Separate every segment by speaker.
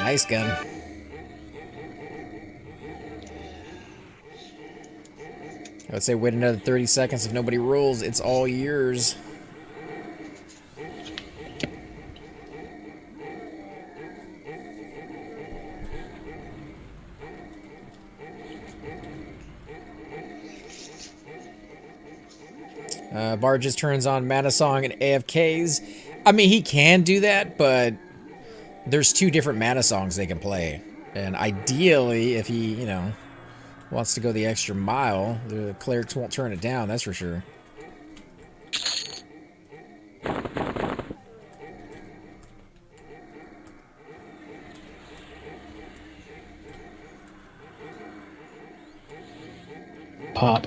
Speaker 1: Nice gun. I would say wait another 30 seconds. If nobody rolls, it's all yours. Bard just turns on Manasong and AFKs. I mean, he can do that, but there's two different Manasongs they can play. And ideally, if he, wants to go the extra mile, the clerics won't turn it down, that's for sure.
Speaker 2: Pop.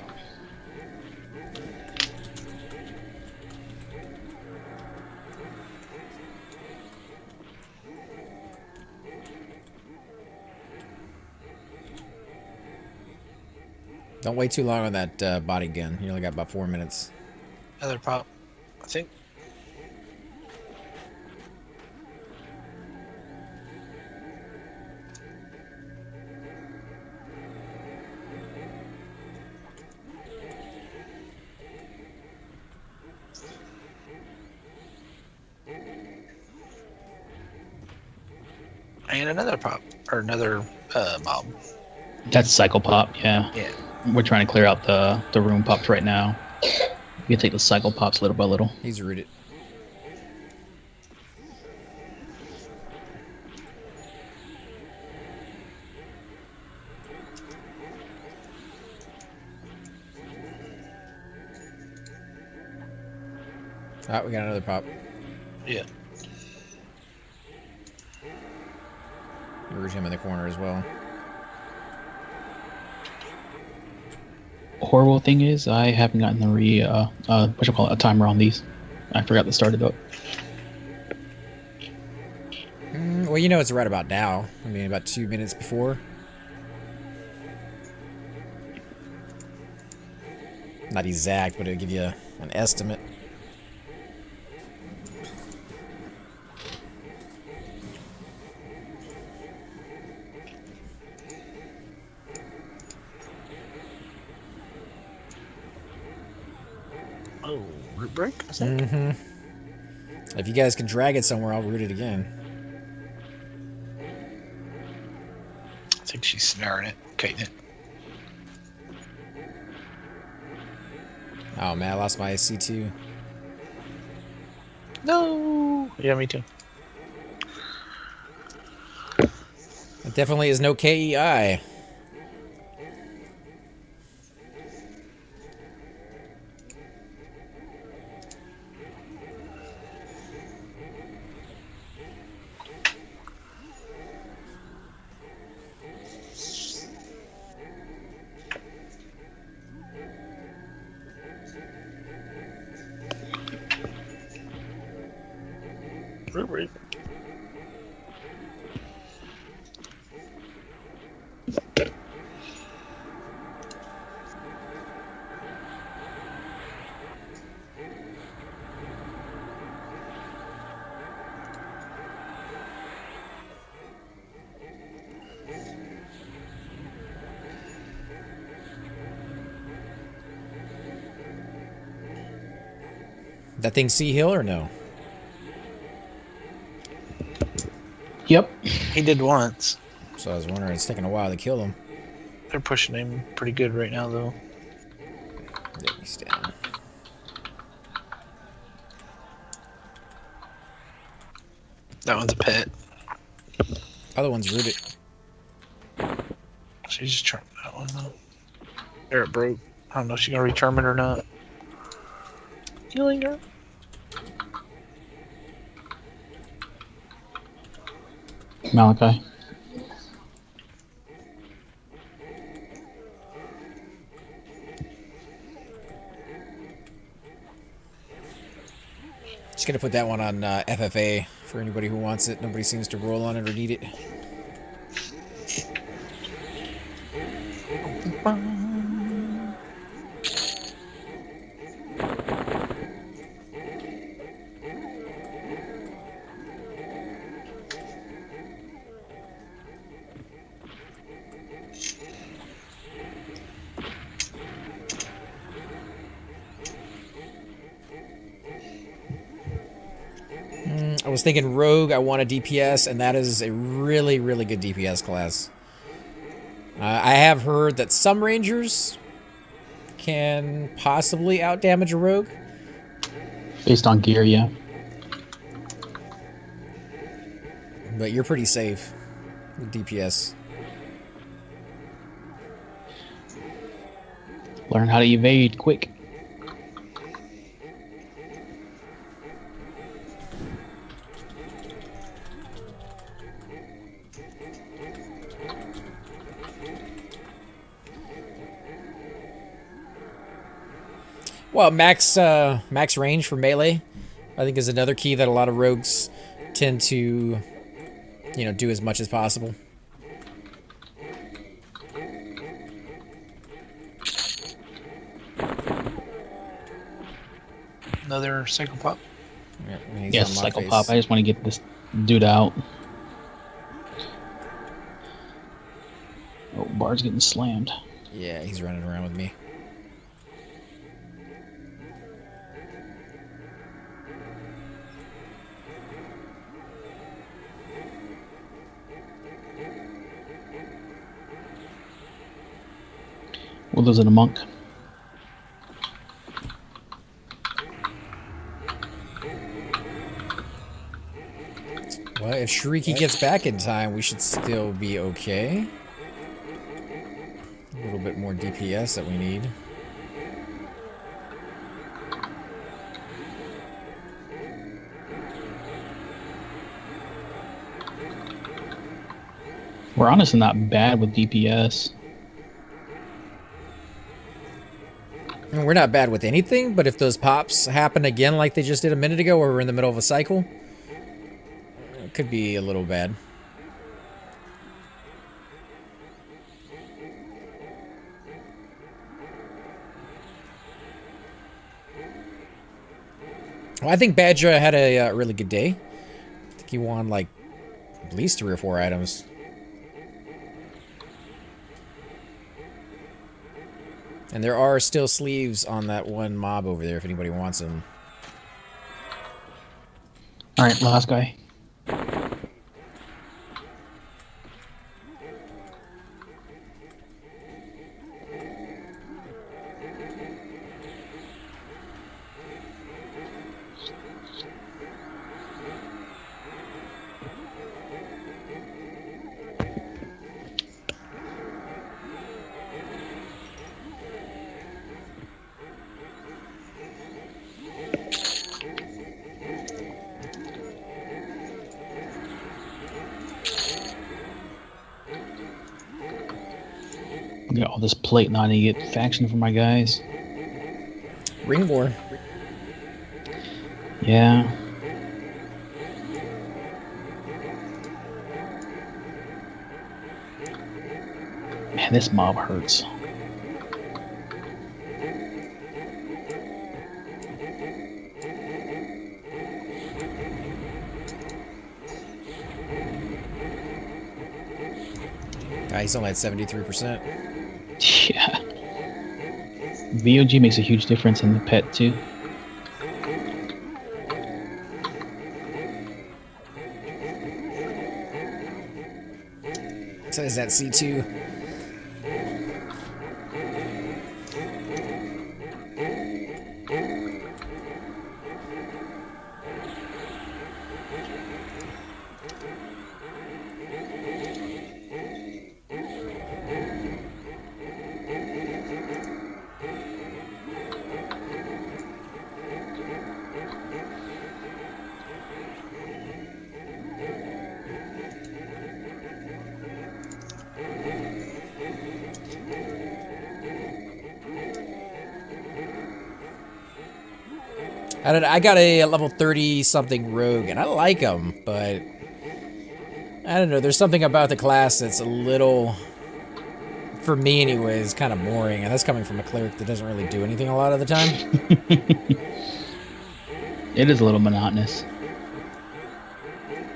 Speaker 1: Don't wait too long on that body gun. You only got about 4 minutes.
Speaker 3: Another pop, I think. And another pop, or another mob.
Speaker 2: That's cycle pop, yeah.
Speaker 3: Yeah.
Speaker 2: We're trying to clear out the room pops right now. You can take the cycle pops little by little.
Speaker 1: He's rooted. Ah, we got another pop.
Speaker 3: Yeah.
Speaker 1: Root him in the corner as well.
Speaker 2: Horrible thing is, I haven't gotten the a timer on these. I forgot to start it up.
Speaker 1: Well, it's right about now. I mean, about 2 minutes before. Not exact, but it'll give you an estimate.
Speaker 3: Oh, root break?
Speaker 1: Mm-hmm. If you guys can drag it somewhere, I'll root it again.
Speaker 3: I think she's snaring it, kiting it.
Speaker 1: Oh man, I lost my AC too.
Speaker 3: No! Yeah, me too.
Speaker 1: It definitely is no KEI.
Speaker 3: Root break.
Speaker 1: That thing Sea Hill or no?
Speaker 2: Yep.
Speaker 3: He did once.
Speaker 1: So I was wondering, it's taking a while to kill him.
Speaker 3: They're pushing him pretty good right now, though.
Speaker 1: There he's down.
Speaker 3: That one's a pet.
Speaker 1: Other one's rooted.
Speaker 3: She's just trying that one, though. There it broke. I don't know if she's going to return it or not. Killing her.
Speaker 2: Malachi.
Speaker 1: Just gonna put that one on FFA for anybody who wants it. Nobody seems to roll on it or need it. I was thinking Rogue, I want a DPS, and that is a really, really good DPS class. I have heard that some Rangers can possibly outdamage a Rogue.
Speaker 2: Based on gear, yeah.
Speaker 1: But you're pretty safe with DPS.
Speaker 2: Learn how to evade quick.
Speaker 1: Well, max range for melee, I think, is another key that a lot of rogues tend to, do as much as possible.
Speaker 3: Another cycle pop.
Speaker 1: Yeah,
Speaker 2: Yes, cycle pop. I just want to get this dude out. Oh, Bard's getting slammed.
Speaker 1: Yeah, he's running around with me.
Speaker 2: We're losing a monk.
Speaker 1: Well, if Shrieky gets back in time, we should still be okay. A little bit more DPS that we need.
Speaker 2: We're honestly not bad with DPS.
Speaker 1: We're not bad with anything, but if those pops happen again like they just did a minute ago, where we're in the middle of a cycle, it could be a little bad. Well, I think Badger had a really good day. I think he won like at least 3 or 4 items. And there are still sleeves on that one mob over there if anybody wants them.
Speaker 2: Alright, last guy. Got all this plate now to get faction for my guys.
Speaker 1: Ring war.
Speaker 2: Yeah. Man, this mob hurts.
Speaker 1: He's only at 73%.
Speaker 2: Yeah. VOG makes a huge difference in the pet too.
Speaker 1: So is that C2? I got a level 30 something rogue, and I like him, but I don't know. There's something about the class that's a little, for me anyways, kind of boring, and that's coming from a cleric that doesn't really do anything a lot of the time.
Speaker 2: It is a little monotonous.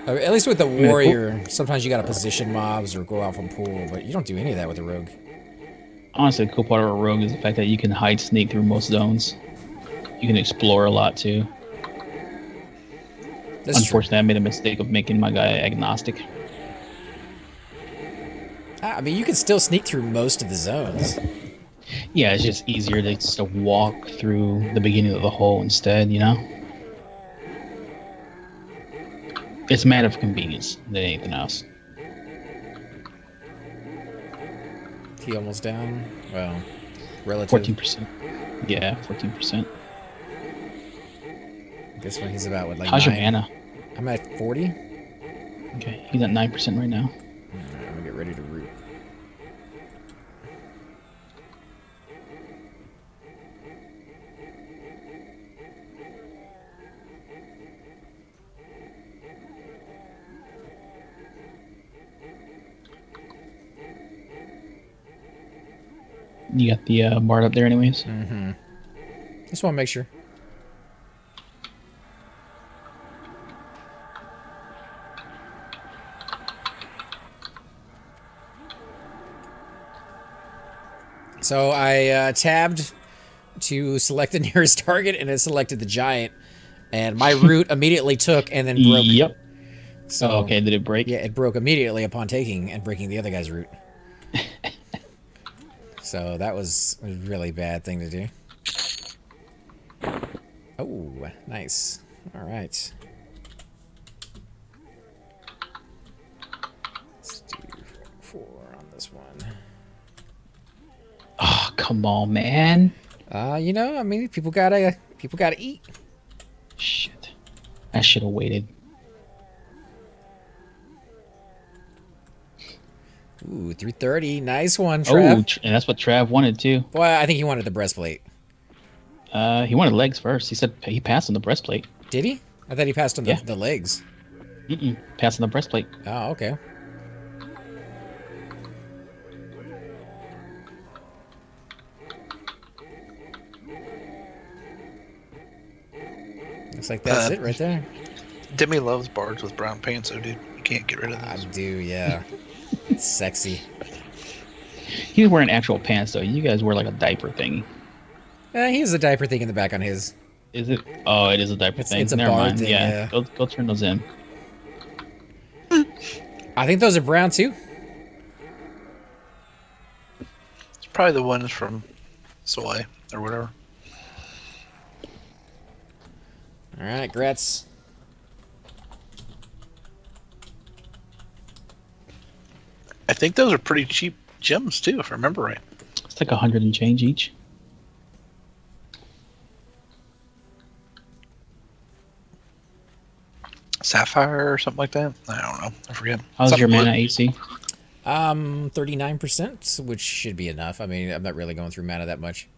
Speaker 1: At least with the warrior, sometimes you gotta position mobs or go out from pool, but you don't do any of that with the rogue.
Speaker 2: Honestly, the cool part of a rogue is the fact that you can hide sneak through most zones. You can explore a lot too.
Speaker 1: That's true.
Speaker 2: Unfortunately, I made a mistake of making my guy agnostic.
Speaker 1: I mean, you can still sneak through most of the zones.
Speaker 2: Yeah, it's just easier to just to walk through the beginning of the hole instead, you know? It's a matter of convenience than anything else.
Speaker 1: He almost down. Well, relative.
Speaker 2: 14%. Yeah, 14%.
Speaker 1: This one he's about with like
Speaker 2: How's
Speaker 1: 9.
Speaker 2: your mana?
Speaker 1: I'm at 40.
Speaker 2: Okay, he's at 9% right now.
Speaker 1: Alright, I'm gonna get ready to root.
Speaker 2: You got the bard up there anyways?
Speaker 1: Mm-hmm. Just want to make sure. So I tabbed to select the nearest target, and it selected the giant. And my root immediately took and then broke.
Speaker 2: Yep.
Speaker 1: So,
Speaker 2: Oh, okay, did it break?
Speaker 1: Yeah, it broke immediately upon taking and breaking the other guy's root. So that was a really bad thing to do. Oh, nice. All right. Let's do 4 on this one.
Speaker 2: Oh, come on, man.
Speaker 1: You know, I mean, people gotta eat.
Speaker 2: Shit. I should have waited.
Speaker 1: Ooh, 330. Nice one,
Speaker 2: Oh,
Speaker 1: Trav.
Speaker 2: and that's what Trav wanted too.
Speaker 1: Well, I think he wanted the breastplate.
Speaker 2: He wanted legs first. He said he passed on the breastplate.
Speaker 1: Did he? I thought he passed on
Speaker 2: Yeah.
Speaker 1: the legs.
Speaker 2: Passed on the breastplate.
Speaker 1: Oh, okay. Looks like that's it right there.
Speaker 3: Demi loves bards with brown pants, though, dude. You can't get rid of
Speaker 1: I
Speaker 3: those.
Speaker 1: do, yeah. It's sexy.
Speaker 2: He's wearing actual pants though. You guys wear like a diaper thingy.
Speaker 1: He has a diaper thing in the back on his.
Speaker 2: Is it? Oh, it is a diaper thing.
Speaker 1: It's a
Speaker 2: Never
Speaker 1: bard
Speaker 2: mind.
Speaker 1: thing,
Speaker 2: Yeah,
Speaker 1: yeah.
Speaker 2: Go turn those in.
Speaker 1: I think those are brown too.
Speaker 3: It's probably the ones from Soy or whatever.
Speaker 1: All right, Gretz.
Speaker 3: I think those are pretty cheap gems, too, if I remember right.
Speaker 2: It's like 100 and change each.
Speaker 3: Sapphire or something like that? I don't know. I forget.
Speaker 2: How's your
Speaker 3: Something
Speaker 2: mana
Speaker 3: blue.
Speaker 2: AC?
Speaker 1: 39%, which should be enough. I mean, I'm not really going through mana that much.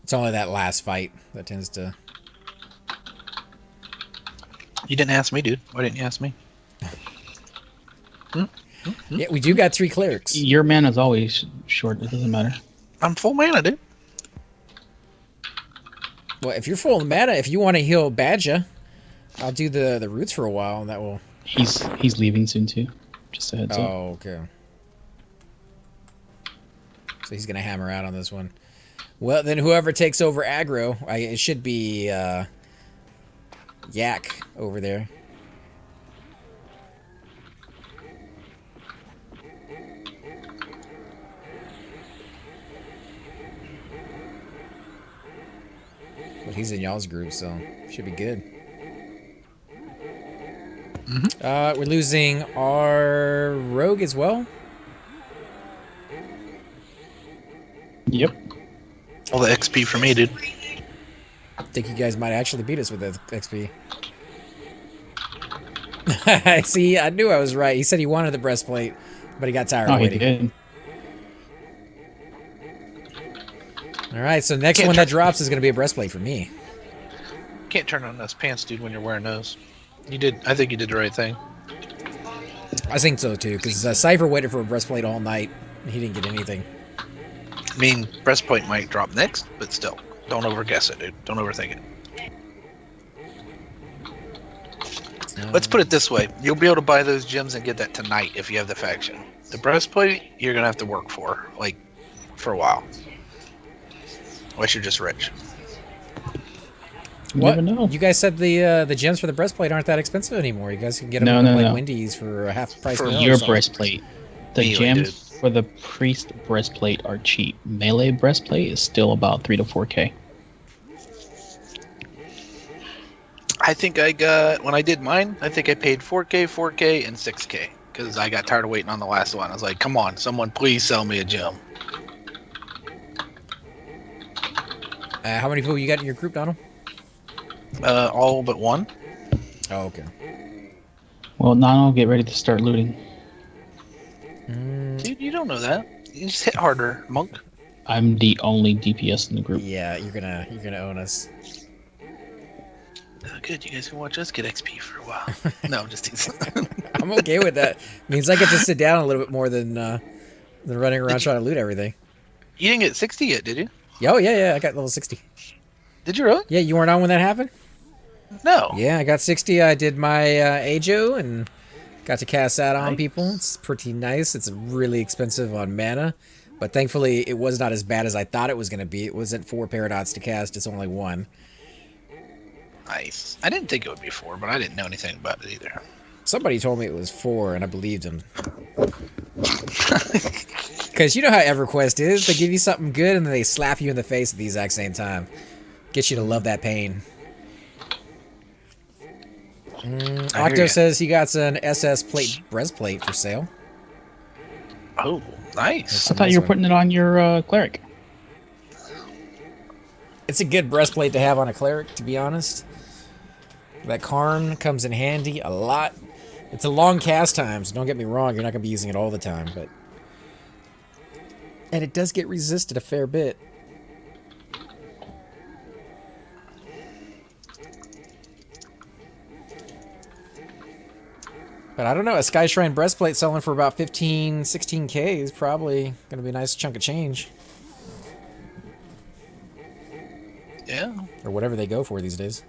Speaker 1: It's only that last fight that tends to.
Speaker 3: You didn't ask me, dude. Why didn't you ask me?
Speaker 1: Yeah, we do got 3 clerics.
Speaker 2: Your mana's always short. It doesn't matter.
Speaker 3: I'm full mana, dude.
Speaker 1: Well, if you're full of mana, if you want to heal Badja, I'll do the roots for a while, and that will.
Speaker 2: He's leaving soon too. Just a heads up.
Speaker 1: Oh, okay. So he's gonna hammer out on this one. Well, then whoever takes over aggro, it should be Yak over there. But he's in y'all's group, so should be good. We're losing our rogue as well.
Speaker 2: Yep.
Speaker 3: All the XP for me, dude.
Speaker 1: I think you guys might actually beat us with the XP. See, I knew I was right. He said he wanted the breastplate, but he got tired
Speaker 2: Oh,
Speaker 1: of
Speaker 2: he
Speaker 1: waiting.
Speaker 2: did.
Speaker 1: All right, so next
Speaker 3: Can't
Speaker 1: one that
Speaker 3: try-
Speaker 1: drops is going to be a breastplate for me.
Speaker 3: Can't turn on those pants, dude, when you're wearing those. You did. I think you did the right thing.
Speaker 1: I think so too, because Cypher waited for a breastplate all night. And he didn't get anything.
Speaker 3: I mean, breastplate might drop next, but still, don't overguess it, dude. Don't overthink it. Let's put it this way: you'll be able to buy those gems and get that tonight if you have the faction. The breastplate, you're gonna have to work for, like, for a while. Unless you're just rich.
Speaker 2: You
Speaker 1: What?
Speaker 2: never know.
Speaker 1: You guys said the gems for the breastplate aren't that expensive anymore. You guys can get them
Speaker 2: No,
Speaker 1: at,
Speaker 2: no,
Speaker 1: like
Speaker 2: no.
Speaker 1: Wendy's for a half price
Speaker 3: For
Speaker 1: meal or
Speaker 2: Your
Speaker 1: something.
Speaker 2: breastplate. The
Speaker 3: Melee,
Speaker 2: gems
Speaker 3: dude.
Speaker 2: for the priest breastplate are cheap. Melee breastplate is still about 3 to 4K.
Speaker 3: I think I got, when I did mine, I think I paid 4K, 4K, and 6K. Because I got tired of waiting on the last one. I was like, come on, someone please sell me a gem.
Speaker 1: How many people you got in your group, Donald?
Speaker 3: All but one.
Speaker 1: Oh, okay.
Speaker 2: Well, Nano, get ready to start looting.
Speaker 3: Dude, you don't know that. You just hit harder, monk.
Speaker 2: I'm the only DPS in the group.
Speaker 1: Yeah, you're gonna own us.
Speaker 3: Good, you guys can watch us get XP for a while. No, just teasing.
Speaker 1: I'm okay with that. Means I get to sit down a little bit more than running around trying to loot everything.
Speaker 3: You didn't get 60 yet, did you?
Speaker 1: Oh yeah, I got level 60.
Speaker 3: Did you really?
Speaker 1: Yeah, you weren't on when that happened?
Speaker 3: No.
Speaker 1: Yeah, I got 60. I did my Ajo and got to cast that on
Speaker 3: Nice.
Speaker 1: people. It's pretty nice. It's really expensive on mana, but thankfully it was not as bad as I thought it was going to be. It wasn't 4 paradots to cast. It's only 1.
Speaker 3: Nice. I didn't think it would be 4, but I didn't know anything about it either.
Speaker 1: Somebody told me it was 4, and I believed him. Because you know how Everquest is. They give you something good, and then they slap you in the face at the exact same time. Get you to love that pain. Octo says he got an SS plate breastplate for sale.
Speaker 3: Oh, nice.
Speaker 2: I thought you were putting it on your cleric.
Speaker 1: It's a good breastplate to have on a cleric, to be honest. That Karn comes in handy a lot. It's a long cast time, so don't get me wrong, you're not going to be using it all the time, but... And it does get resisted a fair bit. But I don't know, a Sky Shrine breastplate selling for about 15, 16K is probably going to be a nice chunk of change.
Speaker 3: Yeah.
Speaker 1: Or whatever they go for these days.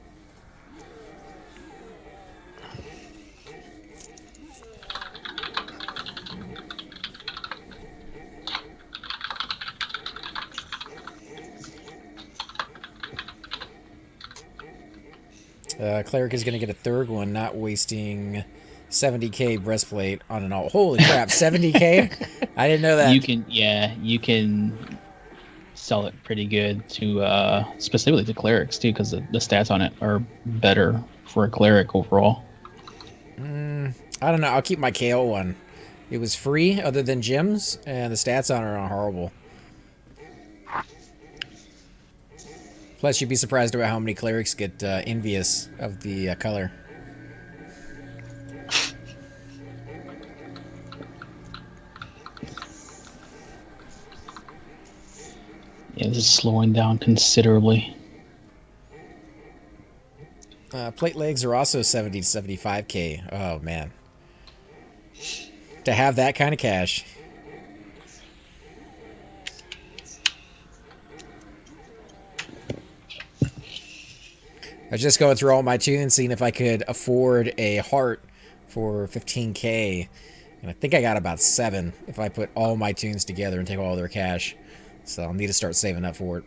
Speaker 1: Cleric is going to get a third one, not wasting 70K breastplate on an all. Holy crap, 70K? I didn't know that.
Speaker 2: You can sell it pretty good to specifically to clerics too, because the stats on it are better for a cleric overall.
Speaker 1: I don't know. I'll keep my Keal one. It was free other than gems, and the stats on it are horrible. Plus, you'd be surprised about how many clerics get envious of the color.
Speaker 2: Yeah, this is slowing down considerably.
Speaker 1: Plate legs are also 70 to 75K. Oh, man. To have that kind of cash. I was just going through all my tunes, seeing if I could afford a heart for 15K. And I think I got about 7 if I put all my tunes together and take all their cash. So I'll need to start saving up for it.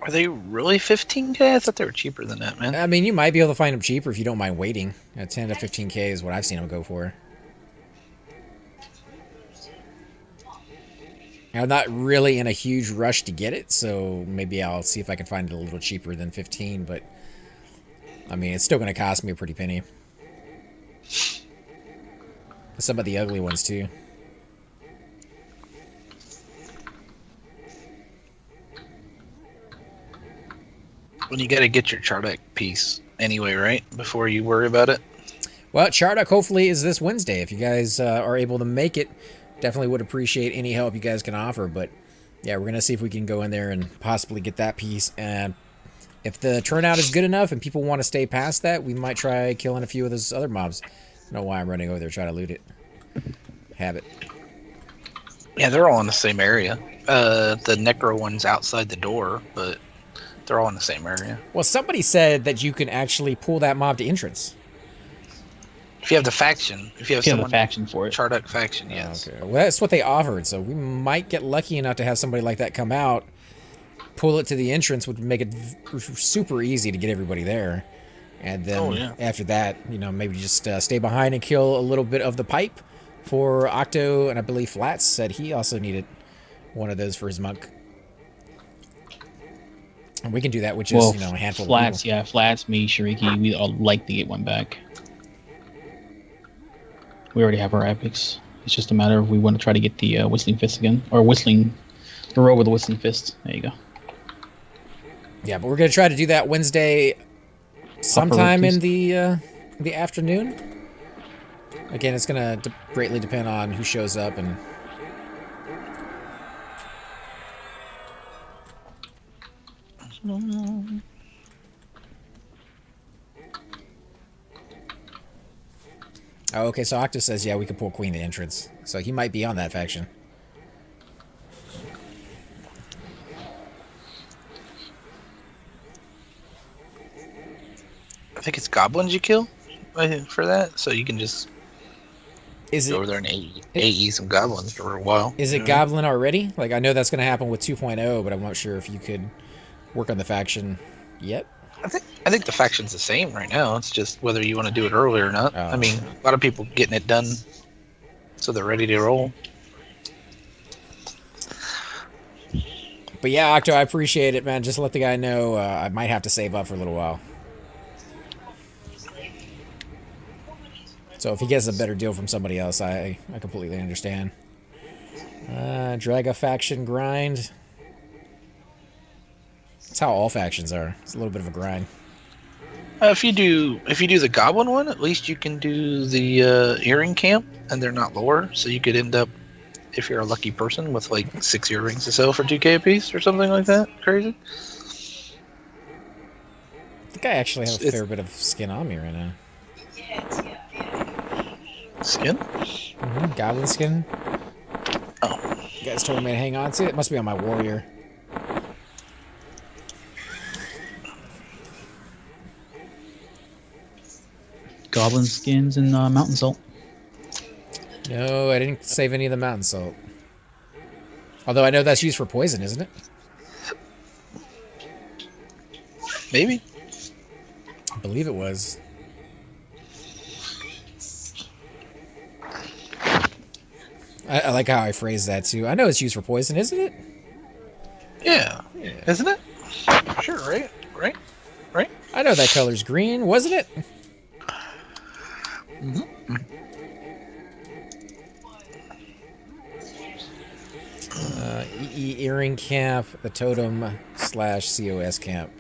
Speaker 3: Are they really 15K? I thought they were cheaper than that, man.
Speaker 1: I mean, you might be able to find them cheaper if you don't mind waiting. 10 to 15K is what I've seen them go for. I'm not really in a huge rush to get it, so maybe I'll see if I can find it a little cheaper than 15, but I mean, it's still going to cost me a pretty penny. Some of the ugly ones, too.
Speaker 3: When you got to get your Chardek piece anyway, right? Before you worry about it.
Speaker 1: Well, Chardek hopefully is this Wednesday. If you guys are able to make it, definitely would appreciate any help you guys can offer. But yeah, we're going to see if we can go in there and possibly get that piece. And if the turnout is good enough and people want to stay past that, we might try killing a few of those other mobs. I don't know why I'm running over there trying to loot it. Have it.
Speaker 3: Yeah, they're all in the same area. The Necro one's outside the door, but they're all in the same area.
Speaker 1: Well, somebody said that you can actually pull that mob to entrance.
Speaker 3: If you have the faction, if you have
Speaker 2: You have
Speaker 3: someone
Speaker 2: a faction for it.
Speaker 3: Chardek faction, yes.
Speaker 1: Okay. Well, that's what they offered, so we might get lucky enough to have somebody like that come out. pull it to the entrance would make it super easy to get everybody there. And then after that, you know, maybe just stay behind and kill a little bit of the pipe for Octo, and I believe Flats said he also needed one of those for his monk. And we can do that with just, you know, a handful
Speaker 2: Flats,
Speaker 1: of people.
Speaker 2: yeah, Flats, me, Shariki, we all like to get one back. We already have our epics. It's just a matter of we want to try to get the Whistling Fist again. Or the row with the Whistling Fist. There you go.
Speaker 1: Yeah, but we're going to try to do that Wednesday sometime in the afternoon. Again, it's going to greatly depend on who shows up and... Oh, okay, so Octo says, yeah, we could pull Queen to entrance. So he might be on that faction.
Speaker 3: I think it's goblins you kill for that, so you can just go over there and AE some goblins for a while.
Speaker 1: Is it goblin already? Like, I know that's going to happen with 2.0, but I'm not sure if you could work on the faction yet.
Speaker 3: I think the faction's the same right now. It's just whether you want to do it early or not. I mean, a lot of people getting it done, so they're ready to roll.
Speaker 1: But yeah, Octo, I appreciate it, man. Just let the guy know I might have to save up for a little while. So if he gets a better deal from somebody else, I completely understand. Drag a faction grind. That's how all factions are. It's a little bit of a grind.
Speaker 3: If you do the goblin one, at least you can do the earring camp, and they're not lower, so you could end up, if you're a lucky person, with like 6 earrings to sell for 2K a piece or something like that. Crazy.
Speaker 1: I think I actually have a fair bit of skin on me right now.
Speaker 3: Skin?
Speaker 1: Mm-hmm, goblin skin.
Speaker 3: Oh.
Speaker 1: You guys told me to hang on to it. It must be on my warrior.
Speaker 2: Goblin skins and mountain salt.
Speaker 1: No, I didn't save any of the mountain salt. Although I know that's used for poison, isn't it?
Speaker 3: Maybe.
Speaker 1: I believe it was. I like how I phrased that too. I know it's used for poison, isn't it?
Speaker 3: Yeah. Isn't it? Sure, right? Right?
Speaker 1: I know that color's green, wasn't it?
Speaker 3: Mm-hmm.
Speaker 1: EE earring camp, the totem / COS camp.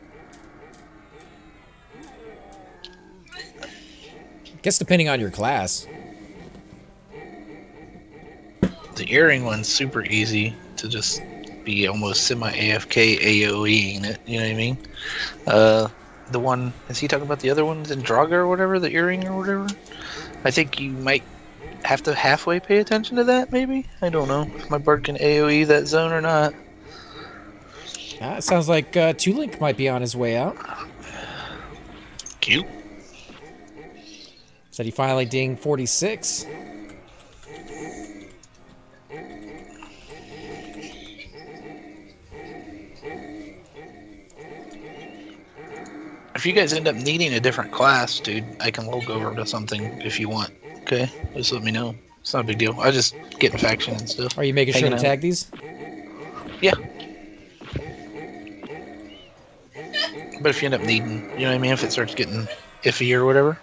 Speaker 1: Guess depending on your class.
Speaker 3: The earring one's super easy to just be almost semi-AFK AoEing it, you know what I mean? The one, is he talking about the other ones in Draga or whatever, the earring or whatever? I think you might have to halfway pay attention to that, maybe? I don't know if my bird can AoE that zone or not.
Speaker 1: It sounds like Tulink might be on his way out.
Speaker 3: Cute.
Speaker 1: Said he finally dinged 46.
Speaker 3: If you guys end up needing a different class, dude, I can log over to something if you want. Okay? Just let me know. It's not a big deal. I just get in faction and stuff.
Speaker 1: Are you making sure to
Speaker 3: out.
Speaker 1: tag these?
Speaker 3: Yeah. But if you end up needing, you know what I mean? If it starts getting iffy or whatever.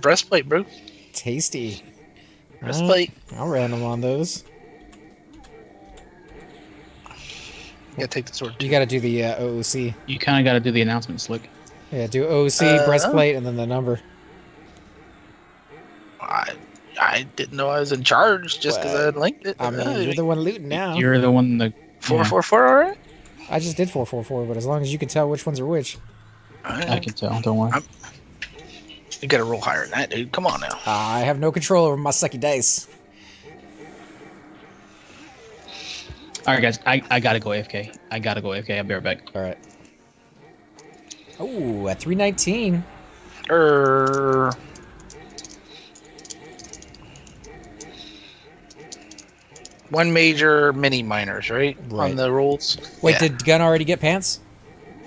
Speaker 3: Breastplate, bro.
Speaker 1: Tasty.
Speaker 3: Breastplate.
Speaker 1: I'll random on those.
Speaker 3: You gotta take the sword.
Speaker 1: You gotta do the OOC.
Speaker 2: You kind of got to do the announcement, Slick.
Speaker 1: Yeah, do OOC, breastplate, and then the number.
Speaker 3: I didn't know I was in charge just because I had linked it.
Speaker 1: I mean, you're the one looting now.
Speaker 2: You're the one that...
Speaker 3: 444, alright?
Speaker 1: I just did 444, but as long as you can tell which ones are which.
Speaker 2: I can tell, don't worry.
Speaker 3: You gotta roll higher than that, dude. Come on now.
Speaker 1: I have no control over my sucky dice.
Speaker 2: Alright, guys, I gotta go AFK. I'll be right back.
Speaker 1: Alright. Oh, at 319.
Speaker 3: one major, mini minors, right?
Speaker 1: Right.
Speaker 3: On the rolls.
Speaker 1: Wait,
Speaker 3: Yeah.
Speaker 1: did Gun already get pants?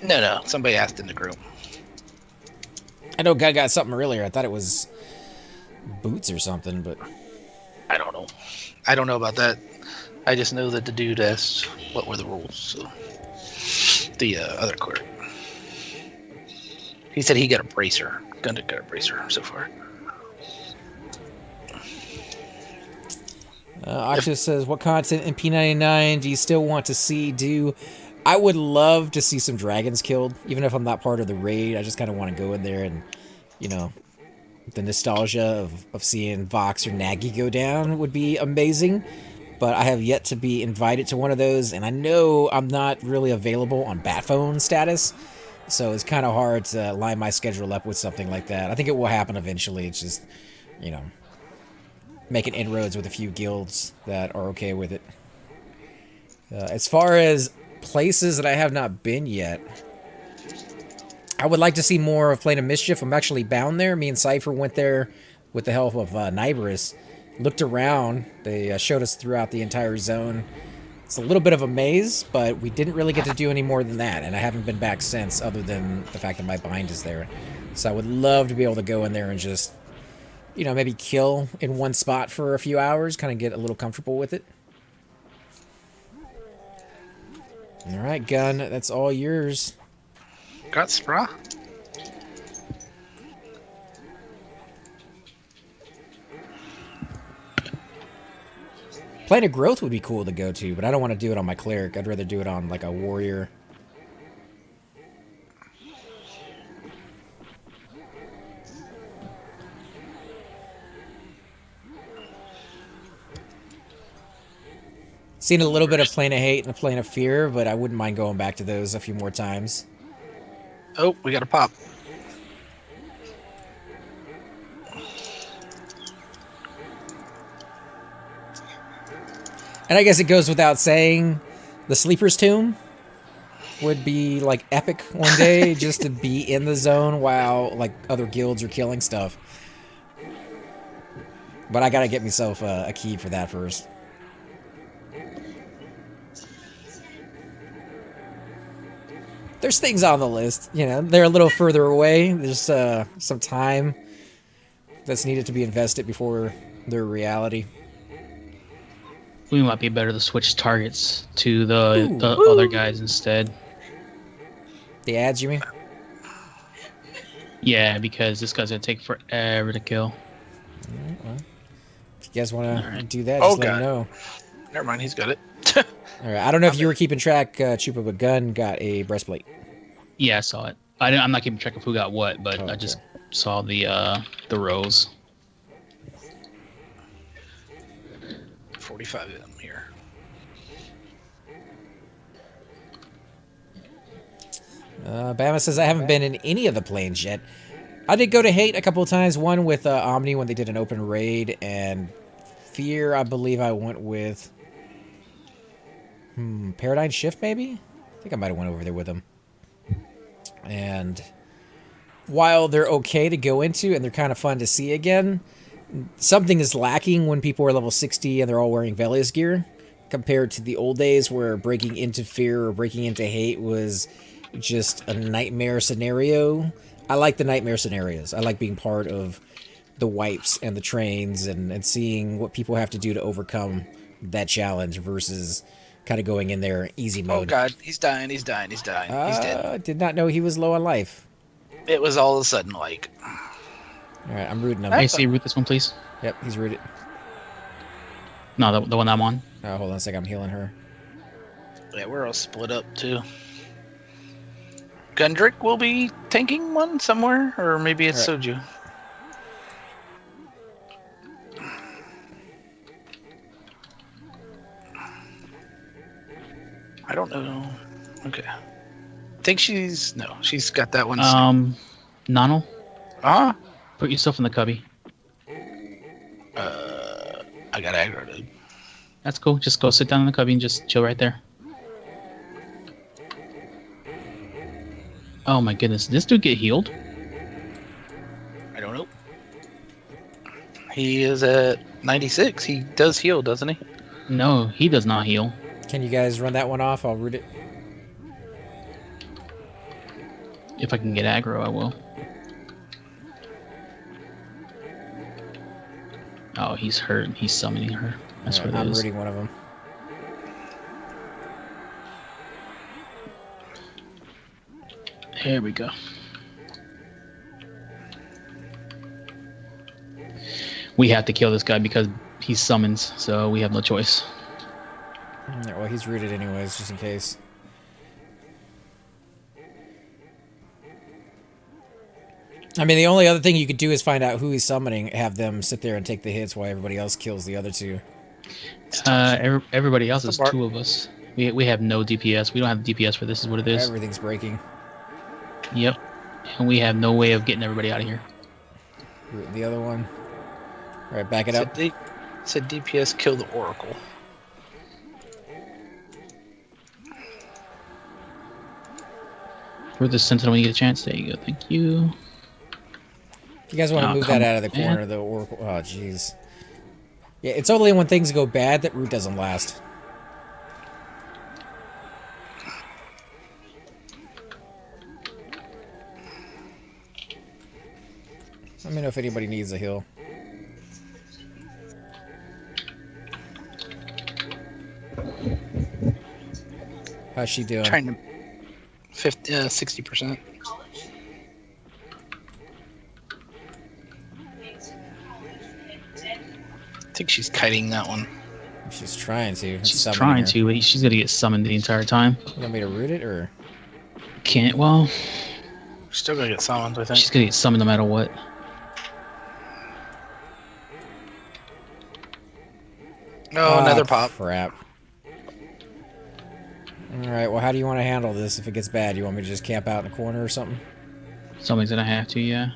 Speaker 3: No. Somebody asked in the group.
Speaker 1: I know Gun got something earlier. I thought it was boots or something, but
Speaker 3: I don't know. I don't know about that. I just know that the dude asked what were the rules. So the other court. He said he got a bracer. Gun got a bracer so far.
Speaker 1: Octus says, what content in P99 do you still want to see do? I would love to see some dragons killed, even if I'm not part of the raid. I just kind of want to go in there and, you know, the nostalgia of seeing Vox or Nagy go down would be amazing. But I have yet to be invited to one of those, and I know I'm not really available on bat phone status, so it's kind of hard to line my schedule up with something like that. I think it will happen eventually. It's just, you know, making inroads with a few guilds that are okay with it. As far as places that I have not been yet, I would like to see more of Plane of Mischief. I'm actually bound there. Me and Cypher went there with the help of Nyberus. Looked around. They showed us throughout the entire zone. It's a little bit of a maze, but we didn't really get to do any more than that, and I haven't been back since, other than the fact that my bind is there. So I would love to be able to go in there and just, you know, maybe kill in one spot for a few hours, kind of get a little comfortable with it. All right, Gun, that's all yours.
Speaker 3: Got Spra?
Speaker 1: Planet Growth would be cool to go to, but I don't want to do it on my Cleric. I'd rather do it on, like, a Warrior. Seen a little bit of Plane of Hate and a Plane of Fear, but I wouldn't mind going back to those a few more times.
Speaker 3: Oh, we got a pop.
Speaker 1: And I guess it goes without saying, the Sleeper's Tomb would be, like, epic one day, just to be in the zone while, like, other guilds are killing stuff. But I gotta get myself a key for that first. There's things on the list, you know, they're a little further away. There's some time that's needed to be invested before they're a reality.
Speaker 2: We might be better to switch targets to the other guys instead.
Speaker 1: The ads, you mean?
Speaker 2: Yeah, because this guy's gonna take forever to kill.
Speaker 1: Alright, well, if you guys want to do that, just let me know.
Speaker 3: Never mind, he's got it.
Speaker 1: Alright, I don't know if you were keeping track, Chupa, but Gun got a breastplate.
Speaker 2: Yeah, I saw it. I'm not keeping track of who got what, but
Speaker 1: Okay.
Speaker 2: I just saw the rows.
Speaker 3: 45 of them here.
Speaker 1: Bama says, I haven't been in any of the planes yet. I did go to Hate a couple of times, one with Omni when they did an open raid, and Fear, I believe I went with... Paradigm Shift, maybe? I think I might have went over there with them. And while they're okay to go into, and they're kind of fun to see again, something is lacking when people are level 60 and they're all wearing Velius gear, compared to the old days where breaking into Fear or breaking into Hate was just a nightmare scenario. I like the nightmare scenarios. I like being part of the wipes and the trains and seeing what people have to do to overcome that challenge versus kind of going in there easy mode.
Speaker 3: Oh god, he's dying, he's dying, he's dying. He's dead.
Speaker 1: Did not know he was low on life.
Speaker 3: It was all of a sudden like...
Speaker 1: Alright, I'm rooting him.
Speaker 2: Hey, see, root this one, please.
Speaker 1: Yep, he's rooted.
Speaker 2: No, the one I'm on.
Speaker 1: Hold on a second, I'm healing her.
Speaker 3: Yeah, we're all split up too. Gundrick will be tanking one somewhere, or maybe it's
Speaker 1: Right.
Speaker 3: Soju. I don't know. Okay. I think she's... No, she's got that one.
Speaker 2: Nano,
Speaker 3: Huh?
Speaker 2: put yourself in the cubby.
Speaker 3: I got aggro, dude.
Speaker 2: That's cool. Just go sit down in the cubby and just chill right there. Oh my goodness, did this dude get healed?
Speaker 3: I don't know. He is at 96. He does heal, doesn't he?
Speaker 2: No, he does not heal.
Speaker 1: Can you guys run that one off? I'll root it.
Speaker 2: If I can get aggro, I will. Oh, he's hurt. He's summoning her. That's what it
Speaker 1: I'm
Speaker 2: is.
Speaker 1: rooting one of them.
Speaker 2: There we go. We have to kill this guy because he summons, so we have no choice.
Speaker 1: Yeah, well, he's rooted anyways, just in case. I mean, the only other thing you could do is find out who he's summoning, have them sit there and take the hits while everybody else kills the other two.
Speaker 2: Everybody else is two of us. We have no DPS. We don't have DPS for this, is what it is.
Speaker 1: Everything's breaking.
Speaker 2: Yep. And we have no way of getting everybody out of here.
Speaker 1: Root the other one. All right, back it up.
Speaker 3: Said DPS kill the Oracle.
Speaker 2: For the Sentinel when you get a chance. There you go. Thank you.
Speaker 1: If you guys want to move that out of the corner, the Oracle. Oh, jeez. Yeah, it's only when things go bad that root doesn't last. Let me know if anybody needs a heal. How's she doing?
Speaker 3: Trying to 60%. I think she's kiting that one.
Speaker 1: She's trying to.
Speaker 2: She's trying to, but she's gonna get summoned the entire time.
Speaker 1: You want me to root it, or?
Speaker 2: Can't, well...
Speaker 3: She's still gonna get summoned, I think.
Speaker 2: She's gonna get summoned no matter what.
Speaker 3: No, another pop.
Speaker 1: Crap. Alright, well, how do you want to handle this if it gets bad? You want me to just camp out in a corner or something?
Speaker 2: Somebody's gonna have to, yeah.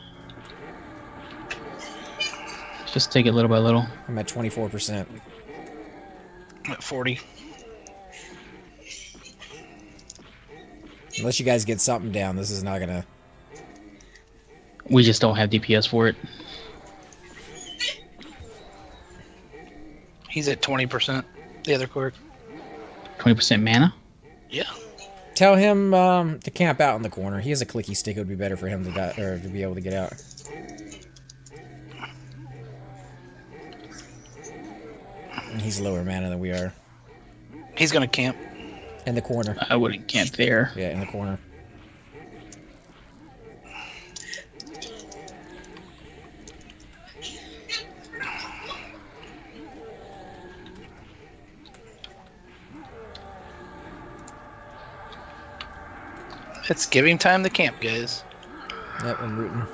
Speaker 2: Just take it little by little.
Speaker 1: I'm at 24%.
Speaker 3: I'm at 40.
Speaker 1: Unless you guys get something down, this is not gonna...
Speaker 2: We just don't have DPS for it.
Speaker 3: He's at 20%. The other cleric.
Speaker 2: 20% mana?
Speaker 3: Yeah.
Speaker 1: Tell him to camp out in the corner. He has a clicky stick. It would be better for him to die, or to be able to get out. And he's lower mana than we are.
Speaker 3: He's gonna camp.
Speaker 1: In the corner.
Speaker 2: I wouldn't camp there.
Speaker 1: Yeah, in the corner.
Speaker 3: It's giving time to camp, guys.
Speaker 1: Yep, I'm rooting.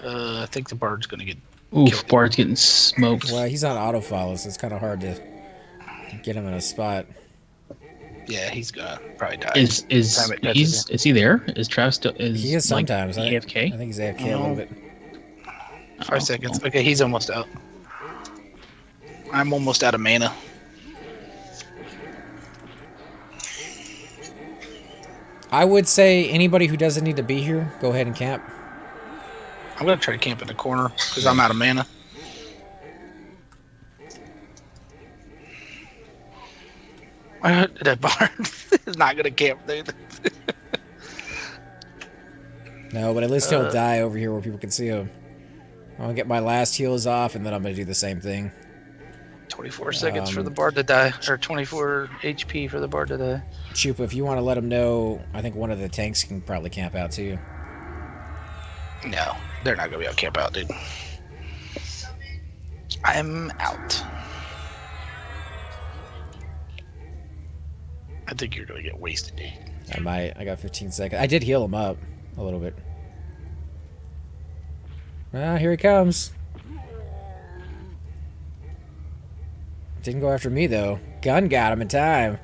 Speaker 3: I think the bard's gonna get.
Speaker 2: Oof, Bard's getting smoked.
Speaker 1: Well, he's on auto follow, so it's kind of hard to get him in a spot.
Speaker 3: Yeah, he's gonna probably die.
Speaker 2: Is he there? Is Travis still?
Speaker 1: He is sometimes.
Speaker 2: Like, AFK?
Speaker 1: I think he's AFK a little bit.
Speaker 3: 5 seconds. Okay, he's almost out. I'm almost out of mana.
Speaker 1: I would say anybody who doesn't need to be here, go ahead and camp.
Speaker 3: I'm gonna try to camp in the corner because I'm out of mana. That bard is not gonna camp, dude.
Speaker 1: No, but at least he'll die over here where people can see him. I'm gonna get my last heals off, and then I'm gonna do the same thing.
Speaker 3: 24 seconds for the bard to die, or 24 HP for the bard to die.
Speaker 1: Chupa, if you want to let him know, I think one of the tanks can probably camp out too.
Speaker 3: No, they're not gonna be able to camp out, dude. I'm out. I think you're gonna get wasted, dude.
Speaker 1: I might. I got 15 seconds. I did heal him up a little bit. Ah, here he comes. Didn't go after me though. Gun got him in time.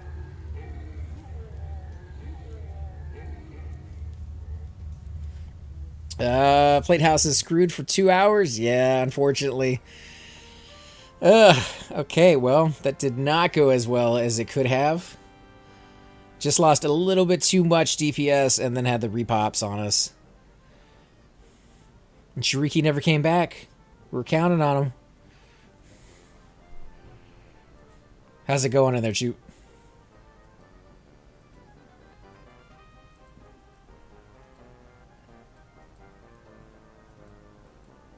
Speaker 1: Plate House is screwed for 2 hours. Yeah, unfortunately. Okay, well, that did not go as well as it could have. Just lost a little bit too much DPS and then had the repops on us. And Shariki never came back. We're counting on him. How's it going in there, Choop?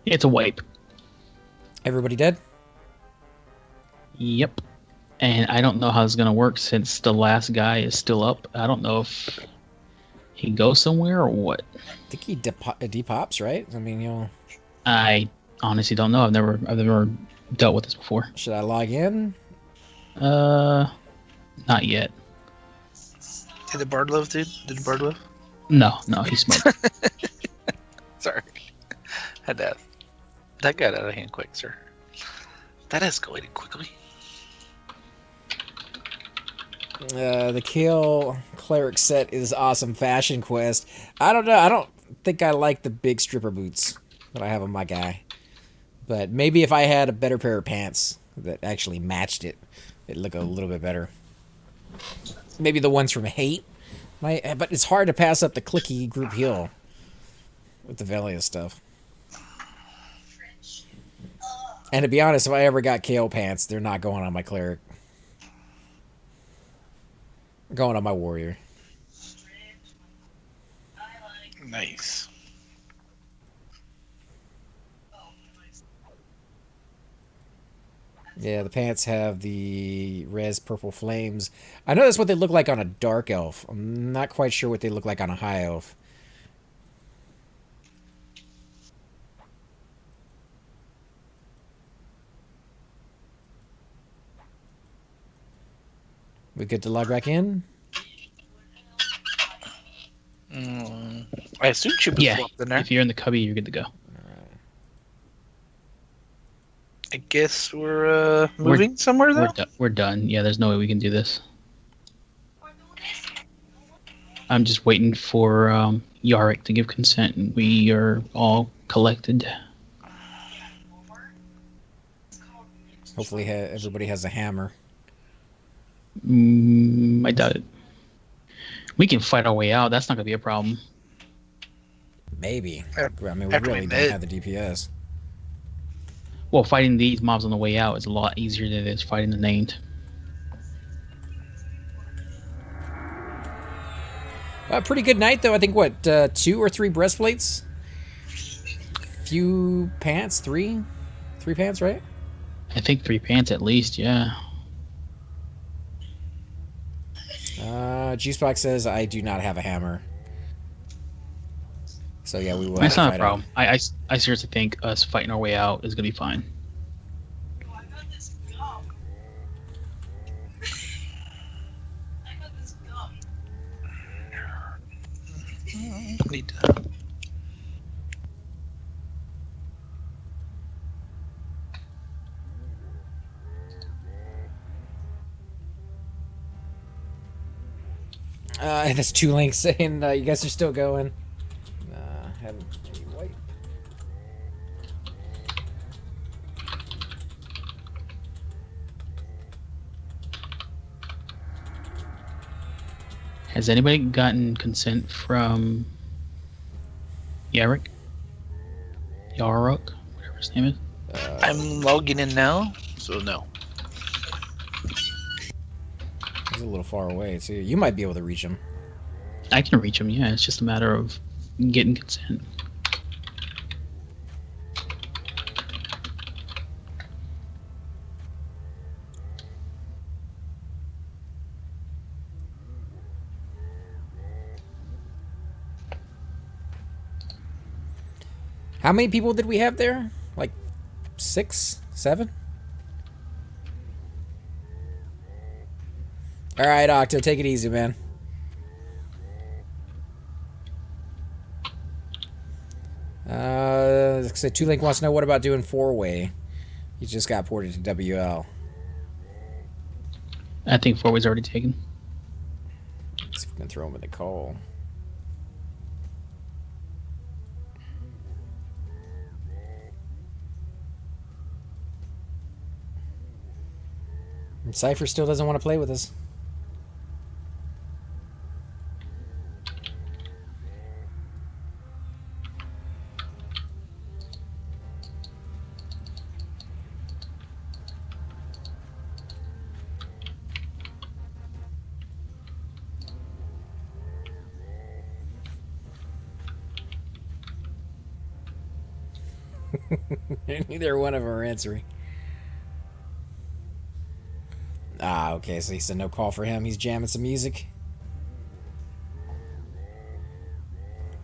Speaker 2: It's a wipe.
Speaker 1: Everybody dead?
Speaker 2: Yep. And I don't know how it's gonna work since the last guy is still up. I don't know if he goes somewhere or what.
Speaker 1: I think he depops, right? I mean, you know.
Speaker 2: I honestly don't know. I've never dealt with this before.
Speaker 1: Should I log in?
Speaker 2: Not yet.
Speaker 3: Did the Bard live, dude? Did the Bard live?
Speaker 2: No, he smoked.
Speaker 3: Sorry. Had that. That got out of hand quick, sir. That escalated quickly.
Speaker 1: The Keal Cleric set is awesome. Fashion Quest. I don't know. I don't think I like the big stripper boots that I have on my guy. But maybe if I had a better pair of pants that actually matched it, it'd look a little bit better. Maybe the ones from Hate. But it's hard to pass up the clicky group heal with the Velia stuff. And to be honest, if I ever got KO pants, they're not going on my Cleric. They're going on my Warrior.
Speaker 3: Nice.
Speaker 1: Yeah, the pants have the res purple flames. I know that's what they look like on a dark elf. I'm not quite sure what they look like on a high elf. We good to log back in?
Speaker 3: I assume Chip is
Speaker 2: Yeah,
Speaker 3: locked in there.
Speaker 2: if you're in the cubby, you're good to go.
Speaker 3: I guess we're moving somewhere, though?
Speaker 2: We're done. Yeah, there's no way we can do this. I'm just waiting for Yarick to give consent, and we are all collected.
Speaker 1: Hopefully everybody has a hammer.
Speaker 2: I doubt it. We can fight our way out. That's not going to be a problem.
Speaker 1: Maybe. I mean, we
Speaker 3: After
Speaker 1: really
Speaker 3: we
Speaker 1: don't
Speaker 3: met.
Speaker 1: have the DPS.
Speaker 2: Well, fighting these mobs on the way out is a lot easier than it is fighting the named.
Speaker 1: Pretty good night, though. I think, what, 2 or 3 breastplates? Few pants? 3? 3 pants, right?
Speaker 2: I think 3 pants at least, yeah.
Speaker 1: Juicebox says I do not have a hammer. So yeah, we will.
Speaker 2: That's
Speaker 1: have
Speaker 2: not
Speaker 1: to
Speaker 2: a
Speaker 1: fight
Speaker 2: problem. I seriously think us fighting our way out is going to be fine.
Speaker 3: Need to...
Speaker 1: And there's 2 links saying you guys are still going. Haven't wipe.
Speaker 2: Has anybody gotten consent from Yarick? Yarok? Whatever his name is?
Speaker 3: I'm logging in now, so no.
Speaker 1: He's a little far away too. You might be able to reach him.
Speaker 2: I can reach him, yeah. It's just a matter of getting consent.
Speaker 1: How many people did we have there? Like 6, 7? All right, Octo, take it easy, man. So 2Link wants to know what about doing 4-way. He just got ported to WL.
Speaker 2: I think 4-way's already taken.
Speaker 1: Let's see if we can throw him in the call. And Cypher still doesn't want to play with us. Neither one of them are answering. Ah, okay, so he said no call for him. He's jamming some music.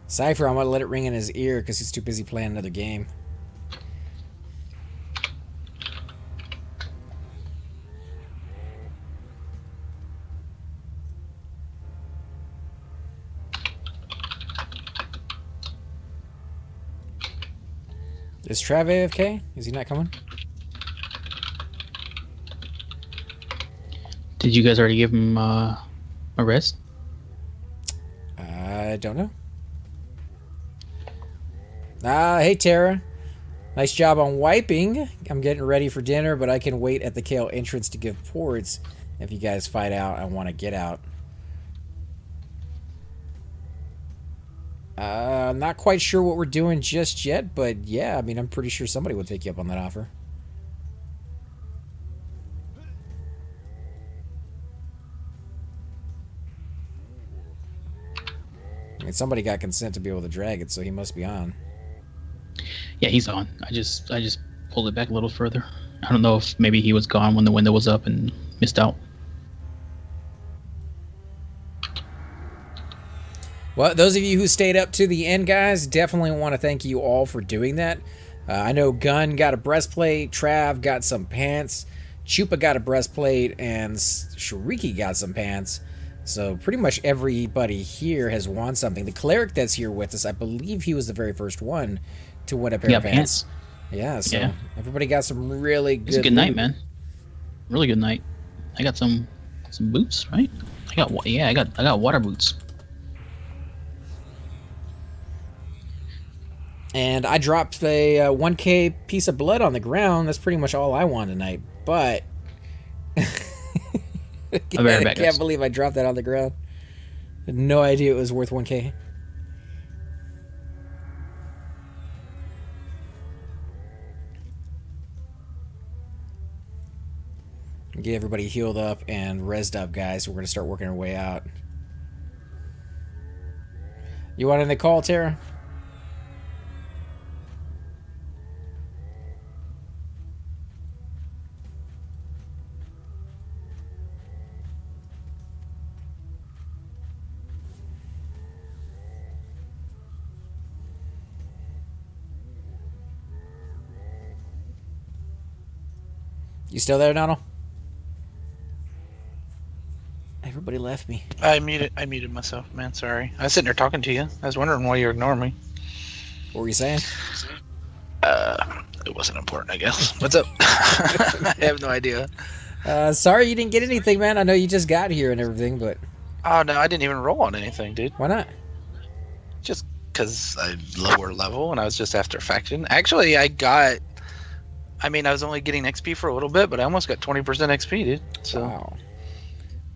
Speaker 1: Cypher, I'm going to let it ring in his ear because he's too busy playing another game. Is Trav AFK? Is he not coming?
Speaker 2: Did you guys already give him a rest?
Speaker 1: I don't know. Hey Tara. Nice job on wiping. I'm getting ready for dinner, but I can wait at the Keal entrance to give ports. If you guys fight out, I want to get out. I'm not quite sure what we're doing just yet, but yeah, I mean, I'm pretty sure somebody would take you up on that offer. I mean, somebody got consent to be able to drag it, so he must be on.
Speaker 2: Yeah, he's on. I just pulled it back a little further. I don't know if maybe he was gone when the window was up and missed out.
Speaker 1: Well, those of you who stayed up to the end, guys, definitely want to thank you all for doing that. I know Gun got a breastplate, Trav got some pants, Chupa got a breastplate, and Shariki got some pants. So pretty much everybody here has won something. The Cleric that's here with us, I believe he was the very first one to win a pair of pants. Yeah, so everybody got some really good.
Speaker 2: It's a good night, man. Really good night. I got some boots, right? I got water boots.
Speaker 1: And I dropped a 1K piece of blood on the ground. That's pretty much all I won tonight. But I can't believe I dropped that on the ground. Had no idea it was worth 1K. Get everybody healed up and rezzed up, guys. We're going to start working our way out. You want in the call, Tara? You still there, Donald? Everybody left me.
Speaker 3: I muted myself, man. Sorry. I was sitting there talking to you. I was wondering why you were ignoring me.
Speaker 1: What were you saying?
Speaker 3: It wasn't important, I guess. What's up? I have no idea.
Speaker 1: Sorry you didn't get anything, man. I know you just got here and everything, but...
Speaker 3: Oh, no, I didn't even roll on anything, dude.
Speaker 1: Why not?
Speaker 3: Just because I'm lower level and I was just after faction. Actually, I was only getting XP for a little bit, but I almost got 20% XP, dude. So
Speaker 1: wow.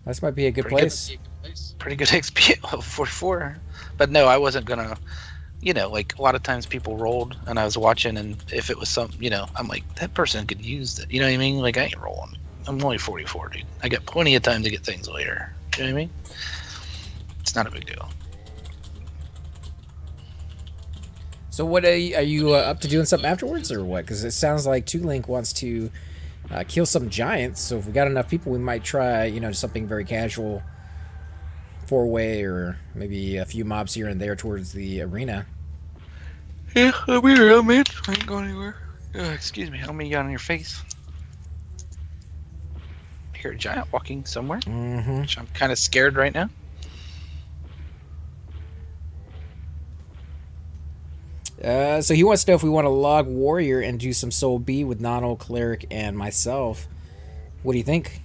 Speaker 1: This might be a good place.
Speaker 3: Pretty good XP at level 44. But no, I wasn't going to, like a lot of times people rolled and I was watching, and if it was something, I'm like, that person could use that. You know what I mean? Like, I ain't rolling. I'm only 44, dude. I got plenty of time to get things later. You know what I mean? It's not a big deal.
Speaker 1: So what are you up to doing something afterwards or what? Because it sounds like 2Link wants to kill some giants. So if we got enough people, we might try, something very casual, 4-way, or maybe a few mobs here and there towards the arena.
Speaker 3: Yeah, I'll be around, man. I ain't going anywhere. Excuse me. How many you got on your face? I hear a giant walking somewhere.
Speaker 1: Mm-hmm.
Speaker 3: Which I'm kind of scared right now.
Speaker 1: So he wants to know if we want to log Warrior and do some Soul B with Nano, Cleric, and myself. What do you think?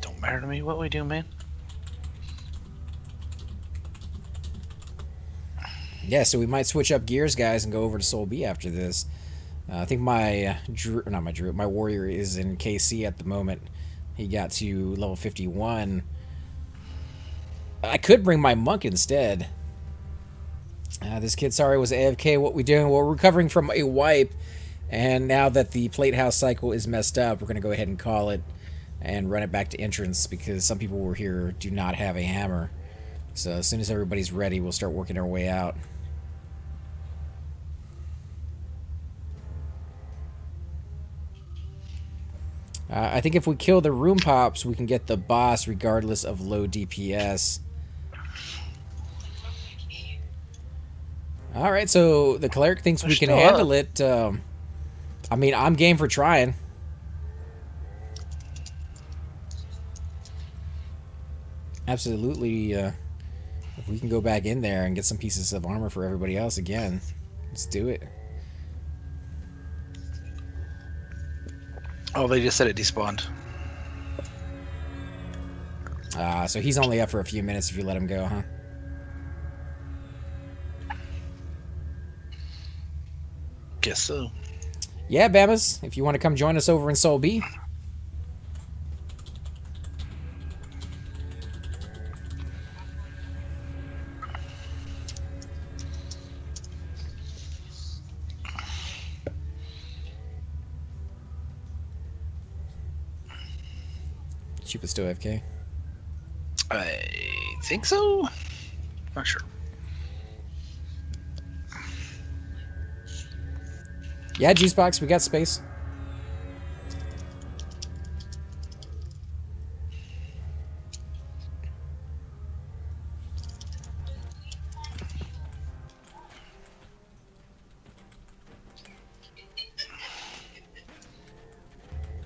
Speaker 3: Don't matter to me what we do, man.
Speaker 1: Yeah, so we might switch up gears, guys, and go over to Soul B after this. I think my Warrior is in KC at the moment. He got to level 51. I could bring my Monk instead. This kid, sorry, was AFK. What we doing? Well, we're recovering from a wipe, and now that the plate house cycle is messed up, we're going to go ahead and call it and run it back to entrance because some people who were here do not have a hammer. So as soon as everybody's ready, we'll start working our way out. I think if we kill the room pops, we can get the boss regardless of low DPS. All right, so the cleric thinks we can handle it. I mean, I'm game for trying. Absolutely. If we can go back in there and get some pieces of armor for everybody else again, let's do it.
Speaker 3: Oh, they just said it despawned.
Speaker 1: So he's only up for a few minutes if you let him go, huh?
Speaker 3: Guess so.
Speaker 1: Yeah, Bamas, if you want to come join us over in Soul B. Cheap is still AFK.
Speaker 3: I think so. Not sure.
Speaker 1: Yeah, Juicebox, we got space.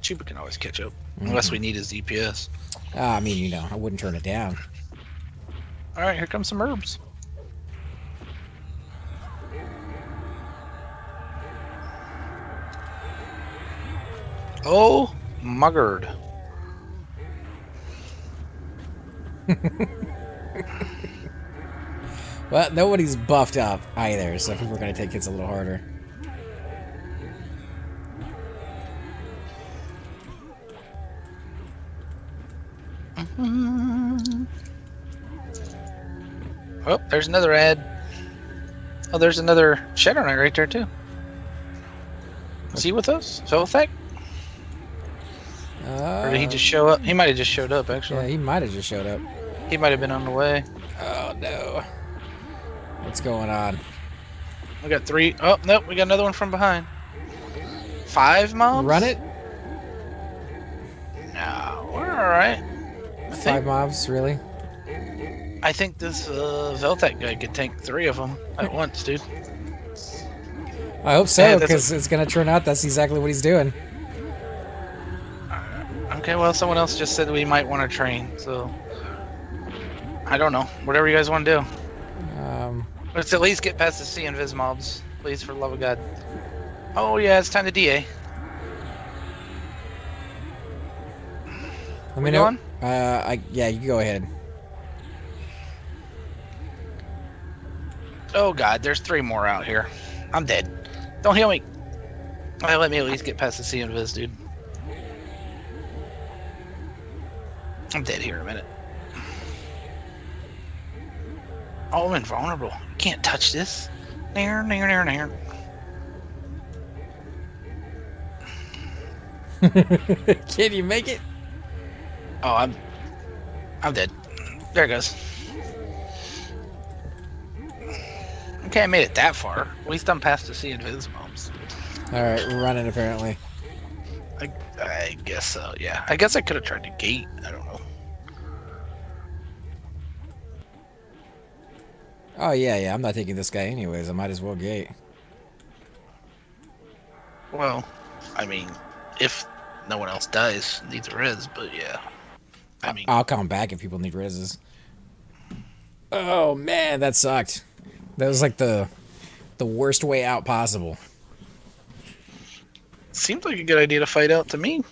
Speaker 3: Chupa can always catch up. Unless we need his DPS.
Speaker 1: I mean, you know, I wouldn't turn it down.
Speaker 3: Alright, here comes some herbs. Oh, muggard.
Speaker 1: Well, nobody's buffed up either, so I think we're going to take hits a little harder.
Speaker 3: Oh, there's another ad. Oh, there's another Shadow Knight right there, too. Is he with us? Velthek? Or did he just show up? He might have just showed up, actually.
Speaker 1: Yeah, he might have just showed up.
Speaker 3: He might have been on the way.
Speaker 1: Oh, no. What's going on?
Speaker 3: We got 3. Oh, nope, we got another one from behind. 5 mobs?
Speaker 1: Run it?
Speaker 3: No, we're alright.
Speaker 1: 5 mobs, really?
Speaker 3: I think this Velthek guy could tank 3 of them at once, dude.
Speaker 1: I hope so,
Speaker 3: Yeah,
Speaker 1: because it's going to turn out that's exactly what he's doing.
Speaker 3: Okay, well, someone else just said we might want to train, so... I don't know. Whatever you guys want to do. Let's at least get past the C and Viz mobs. Please, for the love of God. Oh, yeah, it's time to DA.
Speaker 1: Let me know. Yeah, you can go ahead.
Speaker 3: Oh, God, there's 3 more out here. I'm dead. Don't heal me. Well, let me at least get past the C and Viz, dude. I'm dead here in a minute. Oh, I'm invulnerable. Can't touch this. Nair, nair, nair, nair.
Speaker 1: Can you make it?
Speaker 3: Oh, I'm dead. There it goes. Okay, I made it that far. At least I'm past the C and Viz mobs.
Speaker 1: Alright, we're running apparently.
Speaker 3: I guess so, yeah. I guess I could have tried to gate. I don't know.
Speaker 1: Oh, yeah, I'm not taking this guy anyways. I might as well gate.
Speaker 3: Well, I mean, if no one else dies, needs a res, but yeah. I mean,
Speaker 1: I'll come back if people need reses. Oh, man, that sucked. That was like the worst way out possible.
Speaker 3: seems like a good idea to fight out to me.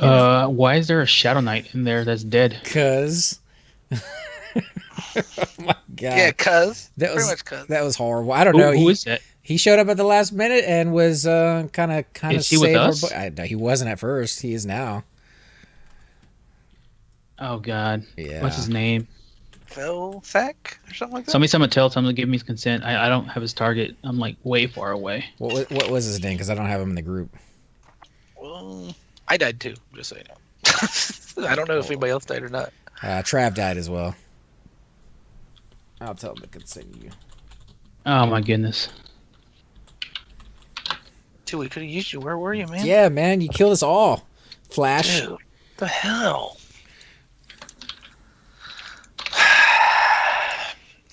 Speaker 2: Why is there a Shadow Knight in there that's dead?
Speaker 1: Cause oh my god.
Speaker 3: Yeah,
Speaker 1: that was
Speaker 3: pretty much cuz.
Speaker 1: that was horrible. I don't know.
Speaker 2: Who is that?
Speaker 1: He showed up at the last minute and was kind of
Speaker 2: Is he with us?
Speaker 1: He wasn't at first. He is now.
Speaker 2: Oh god.
Speaker 1: Yeah.
Speaker 2: What's his name?
Speaker 3: Velthek or something like that?
Speaker 2: Somebody tell him to give me his consent. I don't have his target. I'm like way far away.
Speaker 1: What was his name? Because I don't have him in the group.
Speaker 3: Well, I died too, just so you know. I don't know if anybody else died or not.
Speaker 1: Trav died as well. I'll tell him to consent you.
Speaker 2: Oh my goodness.
Speaker 3: Dude, we could have used you. Where were you, man?
Speaker 1: Yeah, man, you killed us all. Flash.
Speaker 3: Dude, the hell?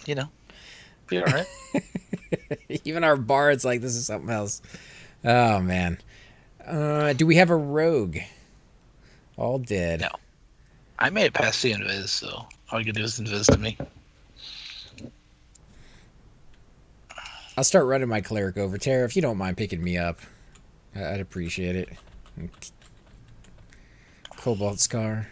Speaker 3: You know, be all right.
Speaker 1: Even our bard's like, this is something else. Oh, man. Do we have a rogue? All dead.
Speaker 3: No. I made it past the invis, so all you can do is invis to me.
Speaker 1: I'll start running my cleric over. Tara, if you don't mind picking me up, I'd appreciate it. Cobalt Scar.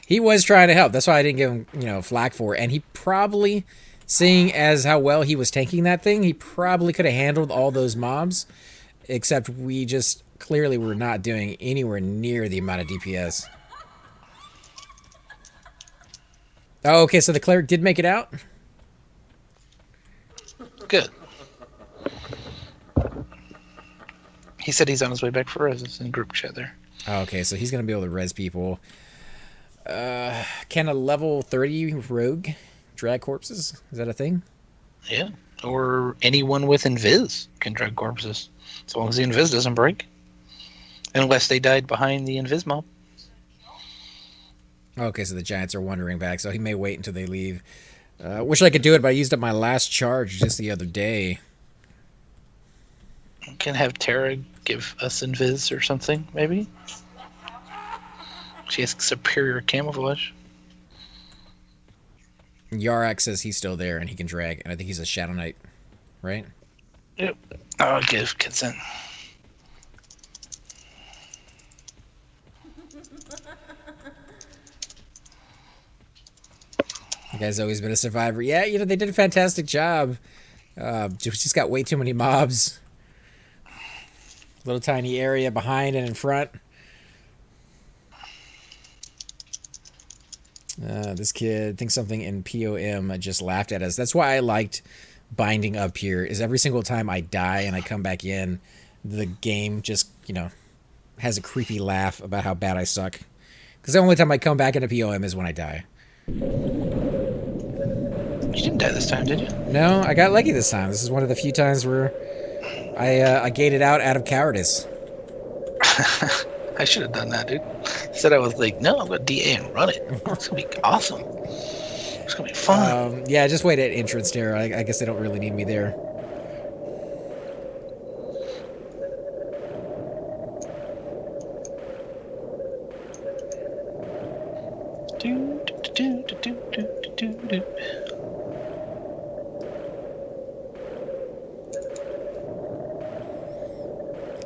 Speaker 1: He was trying to help. That's why I didn't give him, flack for it. And he probably, seeing as how well he was tanking that thing, he probably could have handled all those mobs. Except we just clearly were not doing anywhere near the amount of DPS. Oh, okay, so the cleric did make it out?
Speaker 3: Good. He said he's on his way back for res in group chat there.
Speaker 1: Oh, okay, so he's going to be able to res people. Can a level 30 rogue drag corpses? Is that a thing?
Speaker 3: Yeah. Or anyone with invis can drag corpses. As long as the invis doesn't break. Unless they died behind the invis mob.
Speaker 1: Okay, so the giants are wandering back, so he may wait until they leave. Wish I could do it, but I used up my last charge just the other day.
Speaker 3: Can have Tara give us invis or something, maybe? She has superior camouflage.
Speaker 1: Yarak says he's still there and he can drag, and I think he's a Shadow Knight, right?
Speaker 3: Yep. I'll give consent.
Speaker 1: You guy's always been a survivor. Yeah, they did a fantastic job. Just got way too many mobs. Little tiny area behind and in front. This kid thinks something in POM just laughed at us. That's why I liked binding up here, is every single time I die and I come back in, the game just, has a creepy laugh about how bad I suck. Because the only time I come back into POM is when I die.
Speaker 3: You didn't die this time, did you?
Speaker 1: No, I got lucky this time. This is one of the few times where I gated out of cowardice.
Speaker 3: I should have done that, dude. Said I was like, no, I'm going to DA and run it. It's going to be awesome. It's going to be fun.
Speaker 1: Yeah, just wait at entrance there. I guess they don't really need me there.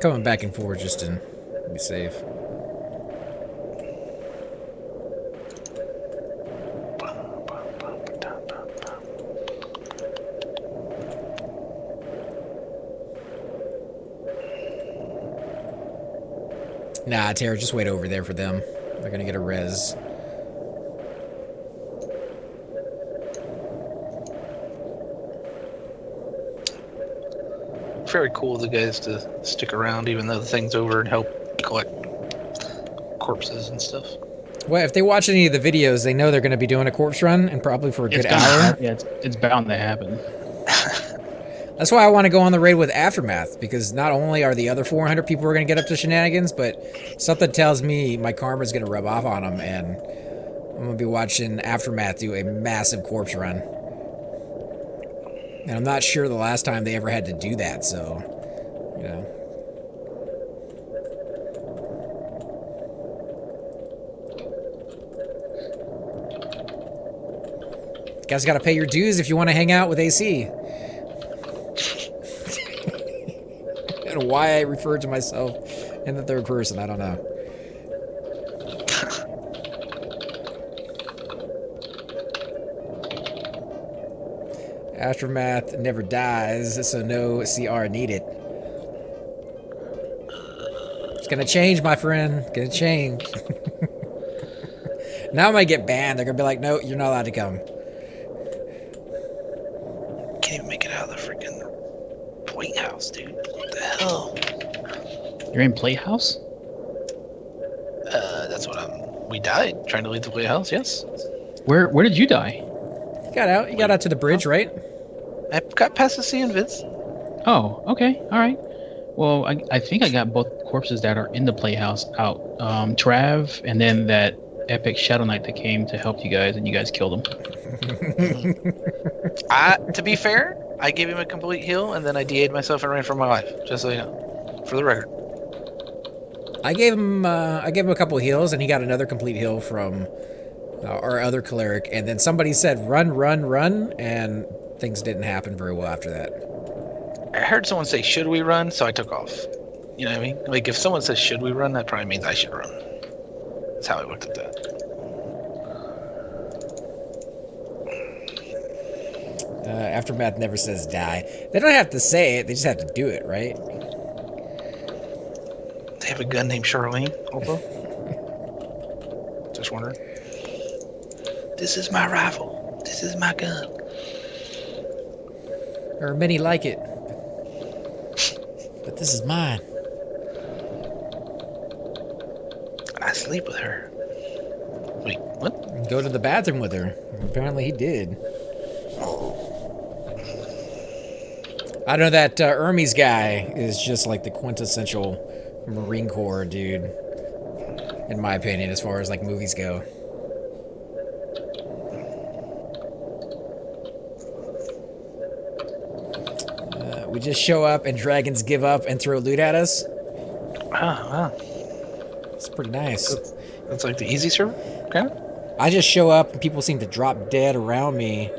Speaker 1: Coming back and forth just to be safe. Nah, Tara, just wait over there for them. They're gonna get a res.
Speaker 3: Very cool of the guys to stick around even though the thing's over and help collect corpses and stuff.
Speaker 1: Well, if they watch any of the videos, they know they're going to be doing a corpse run, and probably for a good hour.
Speaker 2: Yeah, it's bound to happen.
Speaker 1: That's why I want to go on the raid with Aftermath, because not only are the other 400 people who are going to get up to shenanigans, but something tells me my karma is going to rub off on them, and I'm going to be watching Aftermath do a massive corpse run. And I'm not sure the last time they ever had to do that, so, You guys got to pay your dues if you want to hang out with AC. And why I refer to myself in the third person, I don't know. Aftermath never dies, so no CR needed. It's gonna change, my friend. Gonna change. Now I might get banned. They're gonna be like, no, you're not allowed to come.
Speaker 3: Can't even make it out of the freaking White House, dude. What the hell?
Speaker 2: You're in Playhouse?
Speaker 3: That's what we died trying to leave the White House, yes.
Speaker 2: Where did you die?
Speaker 1: got out. You got out to the bridge, right?
Speaker 3: I got past the sea and Vince.
Speaker 2: Oh, okay, all right. Well, I think I got both corpses that are in the playhouse out. Trav, and then that epic Shadow Knight that came to help you guys, and you guys killed him.
Speaker 3: To be fair, I gave him a complete heal, and then I DA'd myself and ran for my life. Just so you know, for the record.
Speaker 1: I gave him a couple heals, and he got another complete heal from our other cleric. And then somebody said, "Run, run, run," and things didn't happen very well after that.
Speaker 3: I heard someone say, "Should we run?" So I took off. You know what I mean? Like if someone says, "Should we run?" that probably means I should run. That's how I looked at that.
Speaker 1: Aftermath never says die. They don't have to say it; they just have to do it, right?
Speaker 3: They have a gun named Charlene, also. Just wondering. This is my rifle. This is my gun.
Speaker 1: There are many like it, but this is mine.
Speaker 3: I sleep with her. Wait, what?
Speaker 1: Go to the bathroom with her. Apparently, he did. I know that Hermes guy is just like the quintessential Marine Corps dude, in my opinion, as far as like movies go. We just show up and dragons give up and throw loot at us.
Speaker 3: Wow.
Speaker 1: It's pretty nice.
Speaker 3: That's like the easy server? Okay.
Speaker 1: I just show up and people seem to drop dead around me.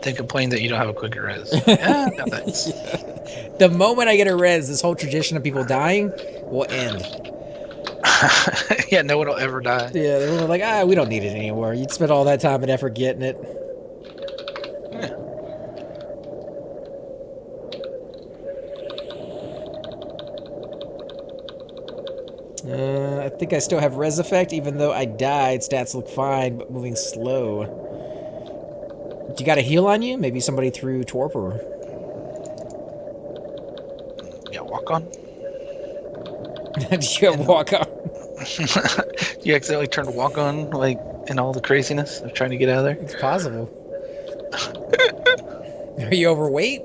Speaker 3: They complain that you don't have a quicker res. Yeah, no thanks.
Speaker 1: The moment I get a res, this whole tradition of people dying will end.
Speaker 3: Yeah, no one will ever die.
Speaker 1: Yeah, they were like, we don't need it anymore. You'd spend all that time and effort getting it.
Speaker 3: Yeah.
Speaker 1: I think I still have res effect, even though I died. Stats look fine, but moving slow. Do you got a heal on you? Maybe somebody threw torpor.
Speaker 3: Yeah, walk on.
Speaker 1: Did you have walk on?
Speaker 3: You accidentally turned walk on, like, in all the craziness of trying to get out of there?
Speaker 1: It's possible. Are you overweight?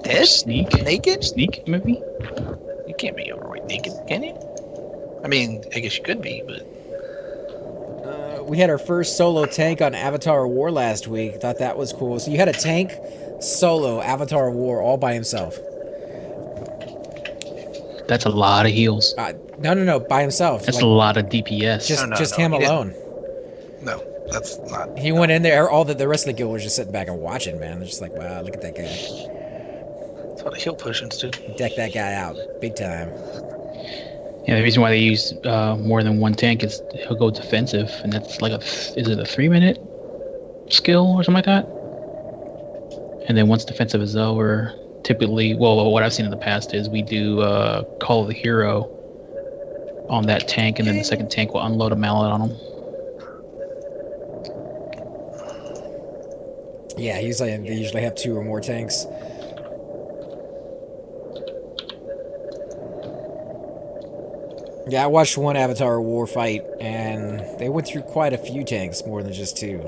Speaker 3: Dead?
Speaker 2: Sneak?
Speaker 3: Naked?
Speaker 2: Sneak, maybe?
Speaker 3: You can't be overweight naked, can you? I mean, I guess you could be, but...
Speaker 1: We had our first solo tank on Avatar War last week. Thought that was cool. So you had a tank solo Avatar War all by himself.
Speaker 2: That's a lot of heals.
Speaker 1: No, by himself.
Speaker 2: That's
Speaker 1: like,
Speaker 2: a lot of DPS.
Speaker 1: Just him alone.
Speaker 3: No, that's not...
Speaker 1: He went in there. All the rest of the guild was just sitting back and watching, man. They're just like, wow, look at that guy.
Speaker 3: That's what a heal potions do.
Speaker 1: Deck that guy out. Big time.
Speaker 2: Yeah, the reason why they use more than one tank is he'll go defensive, and that's like is it a 3-minute skill or something like that? And then once defensive is over, typically, well, what I've seen in the past is we do Call of the Hero on that tank, and then the second tank will unload a mallet on him.
Speaker 1: Yeah, they usually have 2 or more tanks. Yeah, I watched one Avatar War fight, and they went through quite a few tanks, more than just 2.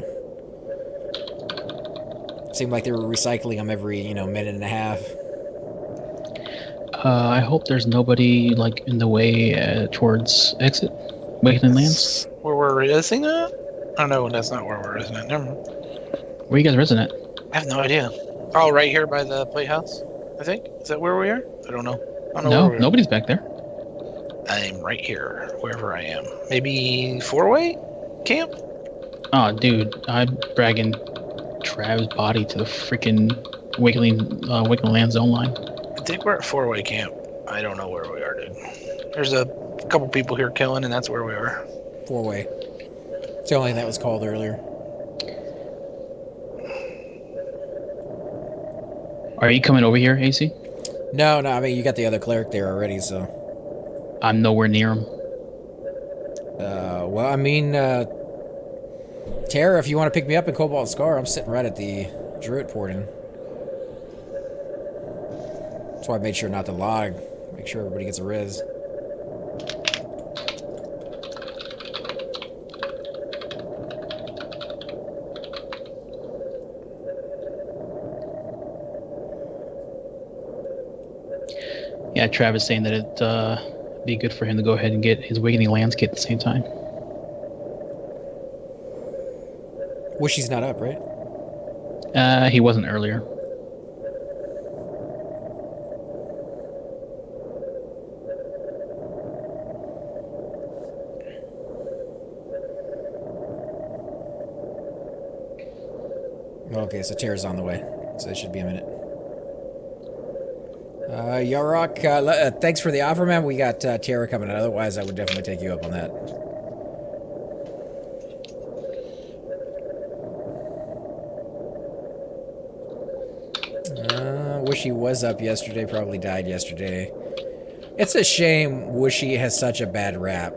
Speaker 1: Seemed like they were recycling them every, minute and a half.
Speaker 2: I hope there's nobody like in the way towards exit, Wakening Lands.
Speaker 3: Where we're resing at? Oh no, that's not where we're resing at. Never mind.
Speaker 2: Where you guys resing at?
Speaker 3: I have no idea. Oh, right here by the playhouse, I think. Is that where we are? I don't know.
Speaker 2: No, nobody's back there.
Speaker 3: I'm right here, wherever I am. Maybe 4-way camp?
Speaker 2: Oh, dude, I'm dragging Trav's body to the freaking Wakening Land zone line.
Speaker 3: I think we're at 4-way camp. I don't know where we are, dude. There's a couple people here killing, and that's where we are.
Speaker 1: 4-way. It's the only thing that was called earlier.
Speaker 2: Are you coming over here, AC?
Speaker 1: No, I mean, you got the other cleric there already, so...
Speaker 2: I'm nowhere near him.
Speaker 1: Well, I mean, Tara, if you want to pick me up in Cobalt Scar, I'm sitting right at the Druid Porting. That's why I made sure not to log. Make sure everybody gets a res.
Speaker 2: Yeah, Travis saying that it'd be good for him to go ahead and get his Awakening Lands kit at the same time.
Speaker 1: Wishy's not up, right?
Speaker 2: He wasn't earlier.
Speaker 1: Okay, so Tara's on the way, so it should be a minute. Yarok, thanks for the offer, man. We got Tara coming in. Otherwise, I would definitely take you up on that. Wishy was up yesterday, probably died yesterday. It's a shame Wishy has such a bad rap.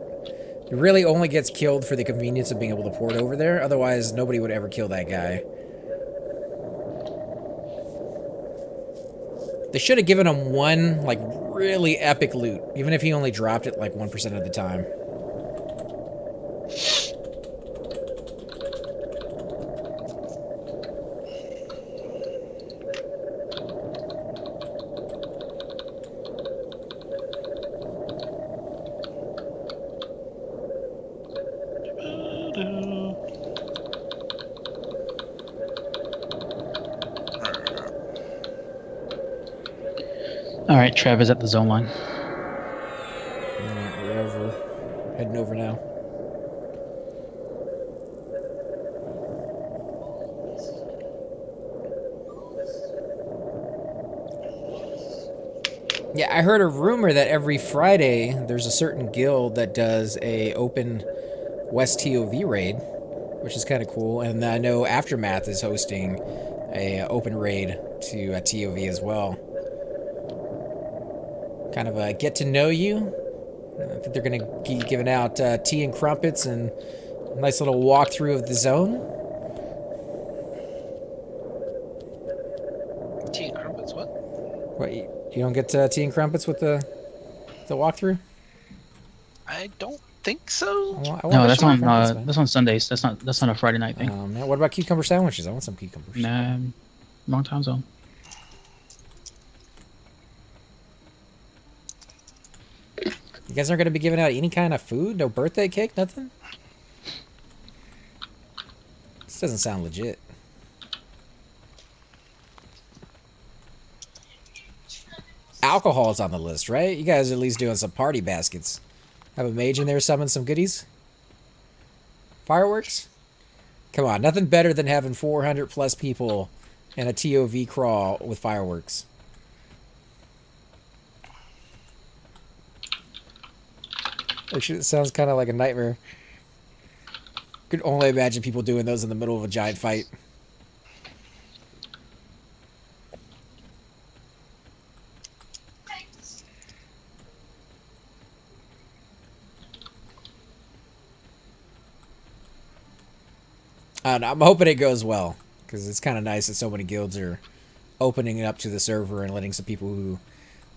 Speaker 1: He really only gets killed for the convenience of being able to port over there. Otherwise, nobody would ever kill that guy. They should have given him one, like, really epic loot, even if he only dropped it, like, 1% of the time.
Speaker 2: All right, Trav is at the zone line.
Speaker 1: We're over. Heading over now. Yeah, I heard a rumor that every Friday there's a certain guild that does a open West TOV raid, which is kind of cool. And I know Aftermath is hosting a open raid to TOV as well. Kind of a get to know you. I think they're going to be giving out tea and crumpets and a nice little walkthrough of the zone.
Speaker 3: Tea and crumpets, what?
Speaker 1: What, you don't get tea and crumpets with the walkthrough?
Speaker 3: I don't think so.
Speaker 2: No, that's on Sundays. That's not a Friday night thing.
Speaker 1: Man, what about cucumber sandwiches? I want some cucumbers.
Speaker 2: Nah, wrong time zone.
Speaker 1: You guys aren't going to be giving out any kind of food? No birthday cake? Nothing? This doesn't sound legit. Alcohol's on the list, right? You guys are at least doing some party baskets. Have a mage in there summon some goodies? Fireworks? Come on, nothing better than having 400 plus people in a TOV crawl with fireworks. Actually, it sounds kind of like a nightmare. Could only imagine people doing those in the middle of a giant fight. And I'm hoping it goes well, because it's kind of nice that so many guilds are opening it up to the server and letting some people who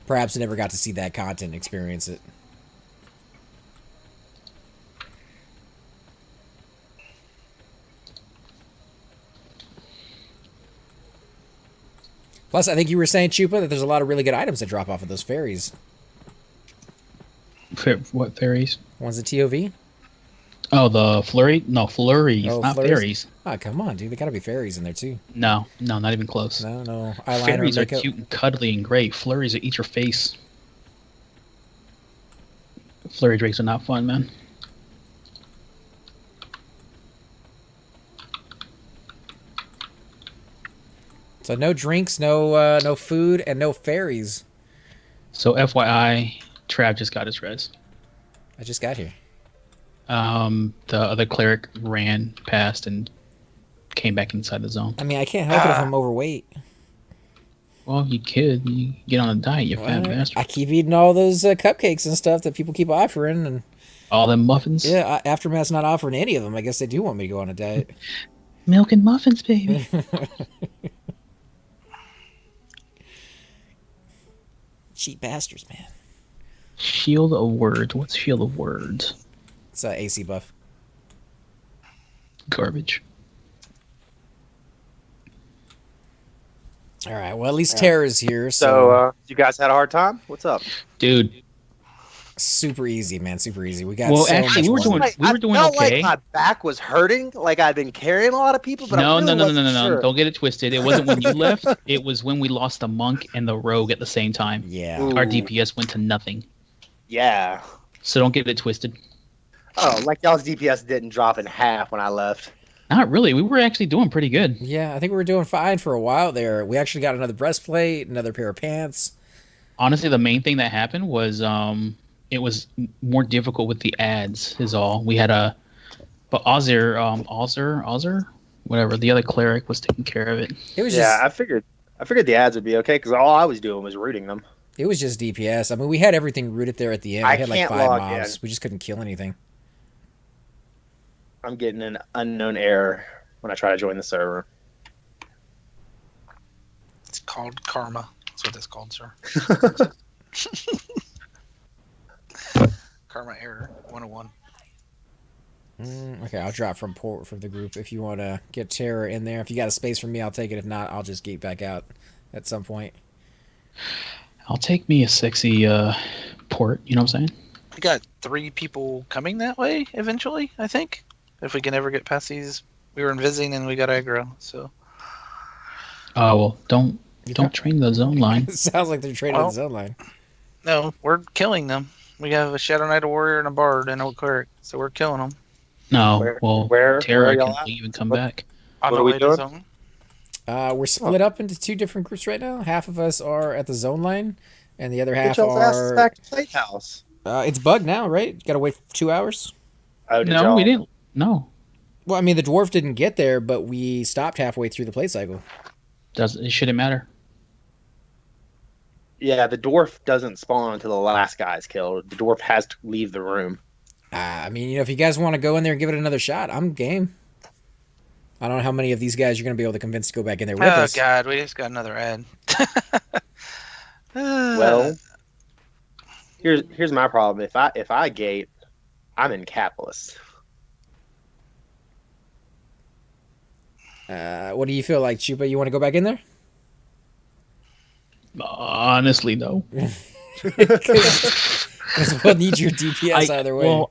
Speaker 1: perhaps never got to see that content experience it. Plus, I think you were saying, Chupa, that there's a lot of really good items that drop off of those fairies.
Speaker 2: What fairies?
Speaker 1: Ones at TOV?
Speaker 2: Oh, the flurry? No, flurries, not fairies.
Speaker 1: Oh, come on, dude. There gotta be fairies in there, too.
Speaker 2: No, not even close.
Speaker 1: No. Eyeliner,
Speaker 2: fairies
Speaker 1: makeup.
Speaker 2: are cute and cuddly and great. Flurries that eat your face. Flurry drakes are not fun, man.
Speaker 1: So no drinks, no food, and no fairies.
Speaker 2: So FYI, Trav just got his res.
Speaker 1: I just got here.
Speaker 2: The other cleric ran past and came back inside the zone.
Speaker 1: I mean, I can't help it if I'm overweight.
Speaker 2: Well, you could. You get on a diet, you fat bastard.
Speaker 1: I keep eating all those cupcakes and stuff that people keep offering, and
Speaker 2: all them muffins.
Speaker 1: Yeah, Aftermath's not offering any of them. I guess they do want me to go on a diet.
Speaker 2: Milk and muffins, baby.
Speaker 1: Cheap bastards, man.
Speaker 2: Shield of Words. What's Shield of Words?
Speaker 1: It's AC buff.
Speaker 2: Garbage.
Speaker 1: All right. Well, at least Terra's here,
Speaker 4: So,
Speaker 1: so
Speaker 4: you guys had a hard time? What's up?
Speaker 2: Dude.
Speaker 1: super easy, man. Super easy. We got
Speaker 2: Well,
Speaker 1: so
Speaker 2: actually,
Speaker 1: much
Speaker 2: we were
Speaker 1: fun.
Speaker 2: doing we
Speaker 4: I
Speaker 2: were doing
Speaker 4: felt like
Speaker 2: okay.
Speaker 4: my back was hurting, like I'd been carrying a lot of people, but I
Speaker 2: No,
Speaker 4: really wasn't
Speaker 2: no.
Speaker 4: sure.
Speaker 2: Don't get it twisted. It wasn't when you left. It was when we lost the monk and the rogue at the same time.
Speaker 1: Yeah.
Speaker 4: Ooh,
Speaker 2: Our DPS went to nothing.
Speaker 4: yeah.
Speaker 2: So don't get it twisted.
Speaker 4: Oh, like y'all's DPS didn't drop in half when I left.
Speaker 2: Not really. We were actually doing pretty good.
Speaker 1: Yeah, I think we were doing fine for a while there. We actually got another breastplate, another pair of pants.
Speaker 2: Honestly, the main thing that happened was it was more difficult with the ads is all. We had but Ozzer, whatever, the other cleric was taking care of it.
Speaker 1: It was
Speaker 4: Yeah, I figured the ads would be okay because all I was doing was rooting them.
Speaker 1: it was just DPS. I mean, we had everything rooted there at the end. We
Speaker 4: I
Speaker 1: had like
Speaker 4: can't
Speaker 1: 5
Speaker 4: log
Speaker 1: mobs.
Speaker 4: in.
Speaker 1: We just couldn't kill anything.
Speaker 4: I'm getting an unknown error when I try to join the server.
Speaker 3: It's called karma. That's what that's called, sir. Karma error 101.
Speaker 1: Okay, I'll drop from the group if you want to get Terror in there. If you got a space for me, I'll take it. If not, I'll just gate back out at some point.
Speaker 2: I'll take me a sexy port. You know what I'm saying?
Speaker 3: We got 3 people coming that way eventually, I think. If we can ever get past these. We were in visiting and we got aggro, so.
Speaker 2: Oh well, don't train the zone line.
Speaker 1: It sounds like they're trading
Speaker 3: Well,
Speaker 1: the zone line.
Speaker 3: No, we're killing them. We have a Shadow Knight, a Warrior, and a Bard, and a Cleric, so we're killing them.
Speaker 2: No,
Speaker 4: where
Speaker 2: Terra
Speaker 4: are y'all
Speaker 2: can
Speaker 4: at?
Speaker 2: leave and come
Speaker 4: What-
Speaker 2: back.
Speaker 3: On
Speaker 4: What
Speaker 3: the
Speaker 4: are we
Speaker 3: way
Speaker 4: doing?
Speaker 3: to zone.
Speaker 1: We're split up into 2 different groups right now. Half of us are at the zone line, and the other
Speaker 4: Get
Speaker 1: half
Speaker 4: y'all's asses
Speaker 1: are.
Speaker 4: back to the Playhouse.
Speaker 1: It's bugged now, right? Got to wait 2 hours.
Speaker 4: Oh, did
Speaker 2: No,
Speaker 4: y'all?
Speaker 2: we didn't. No,
Speaker 1: Well, I mean, the dwarf didn't get there, but we stopped halfway through the play cycle.
Speaker 2: it shouldn't matter.
Speaker 4: Yeah, the dwarf doesn't spawn until the last guy is killed. The dwarf has to leave the room.
Speaker 1: I mean, if you guys want to go in there and give it another shot, I'm game. I don't know how many of these guys you're going to be able to convince to go back in there with
Speaker 3: Oh
Speaker 1: us.
Speaker 3: God, we just got another ad.
Speaker 4: Well, here's my problem. If I gate, I'm in capitalist.
Speaker 1: What do you feel like, Chupa? You want to go back in there?
Speaker 2: Honestly, no.
Speaker 1: Because we'll need your DPS either way.
Speaker 2: Well,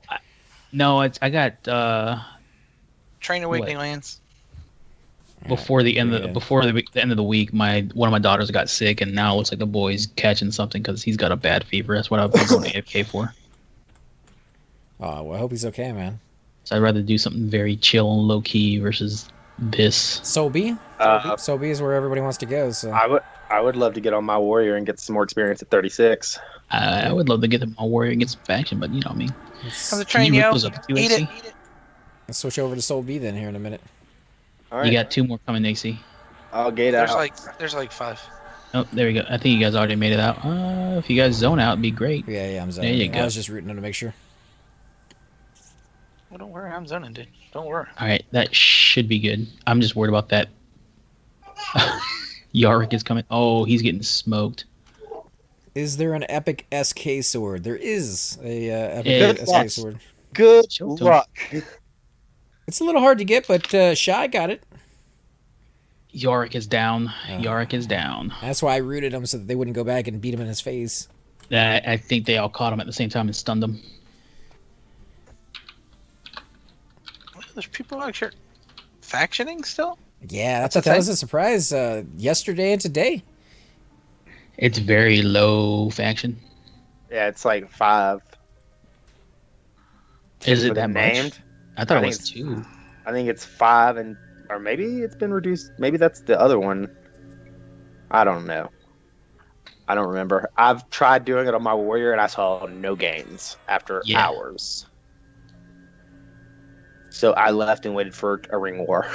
Speaker 2: no, I got
Speaker 3: Train Awakening Lands.
Speaker 2: before the end of
Speaker 1: Yeah.
Speaker 2: the end of the week. One of my daughters got sick, and now it looks like the boy's catching something because he's got a bad fever. That's what I've been going to AFK for.
Speaker 1: Oh, well, I hope he's okay, man.
Speaker 2: So I'd rather do something very chill and low key versus this.
Speaker 1: Sobi?
Speaker 4: Uh,
Speaker 1: Sobi is where everybody wants to go, so.
Speaker 4: I would love to get on my warrior and get some more experience at 36.
Speaker 2: I would love to get my warrior and get some faction, but you know what I mean.
Speaker 3: Come to
Speaker 2: Can
Speaker 3: train,
Speaker 2: you rip
Speaker 3: yo.
Speaker 2: those up to
Speaker 3: Eat
Speaker 2: AC?
Speaker 3: it. Eat it.
Speaker 1: Let's switch over to Soul B then here in a minute.
Speaker 4: All right,
Speaker 2: You got 2 more coming, AC.
Speaker 4: I'll gate out.
Speaker 3: There's like 5.
Speaker 2: Oh, there we go. I think you guys already made it out. If you guys zone out, it'd be great.
Speaker 1: Yeah, I'm zoning.
Speaker 2: There you
Speaker 1: I
Speaker 2: go.
Speaker 1: was just rooting them to make sure.
Speaker 3: Well, don't worry, I'm zoning, dude. Don't worry.
Speaker 2: All right, that should be good. I'm just worried about that. Yarick is coming. Oh, he's getting smoked.
Speaker 1: Is there an epic SK sword? There is a epic
Speaker 2: Yeah,
Speaker 1: SK
Speaker 2: yes.
Speaker 1: sword.
Speaker 4: Good
Speaker 2: Show it to
Speaker 4: luck.
Speaker 1: It's a little hard to get, but Shy got it.
Speaker 2: Yarick is down.
Speaker 1: Oh.
Speaker 2: Yarick is down.
Speaker 1: That's why I rooted him so that they wouldn't go back and beat him in his face.
Speaker 2: I think they all caught him at the same time and stunned him.
Speaker 3: There's people out here factioning still.
Speaker 1: Yeah, I
Speaker 3: That's
Speaker 1: thought
Speaker 3: a
Speaker 1: that was
Speaker 3: thing?
Speaker 1: a surprise yesterday and today.
Speaker 2: It's very low faction.
Speaker 4: Yeah, it's like 5.
Speaker 2: Is it
Speaker 4: With
Speaker 2: that much?
Speaker 4: named?
Speaker 2: I thought
Speaker 4: I
Speaker 2: it was
Speaker 4: think
Speaker 2: 2.
Speaker 4: I think it's 5, or maybe it's been reduced. Maybe that's the other one. I don't know. I don't remember. I've tried doing it on my warrior, and I saw no gains after
Speaker 2: Yeah.
Speaker 4: hours. So I left and waited for a ring war.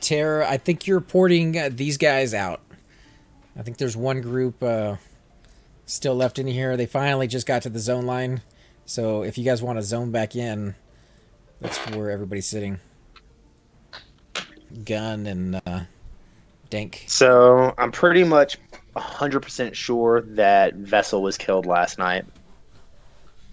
Speaker 1: Terror, I think you're porting these guys out. I think there's one group still left in here. They finally just got to the zone line. So if you guys want to zone back in, that's where everybody's sitting. Gun and Dank.
Speaker 4: So I'm pretty much 100% sure that Vessel was killed last night.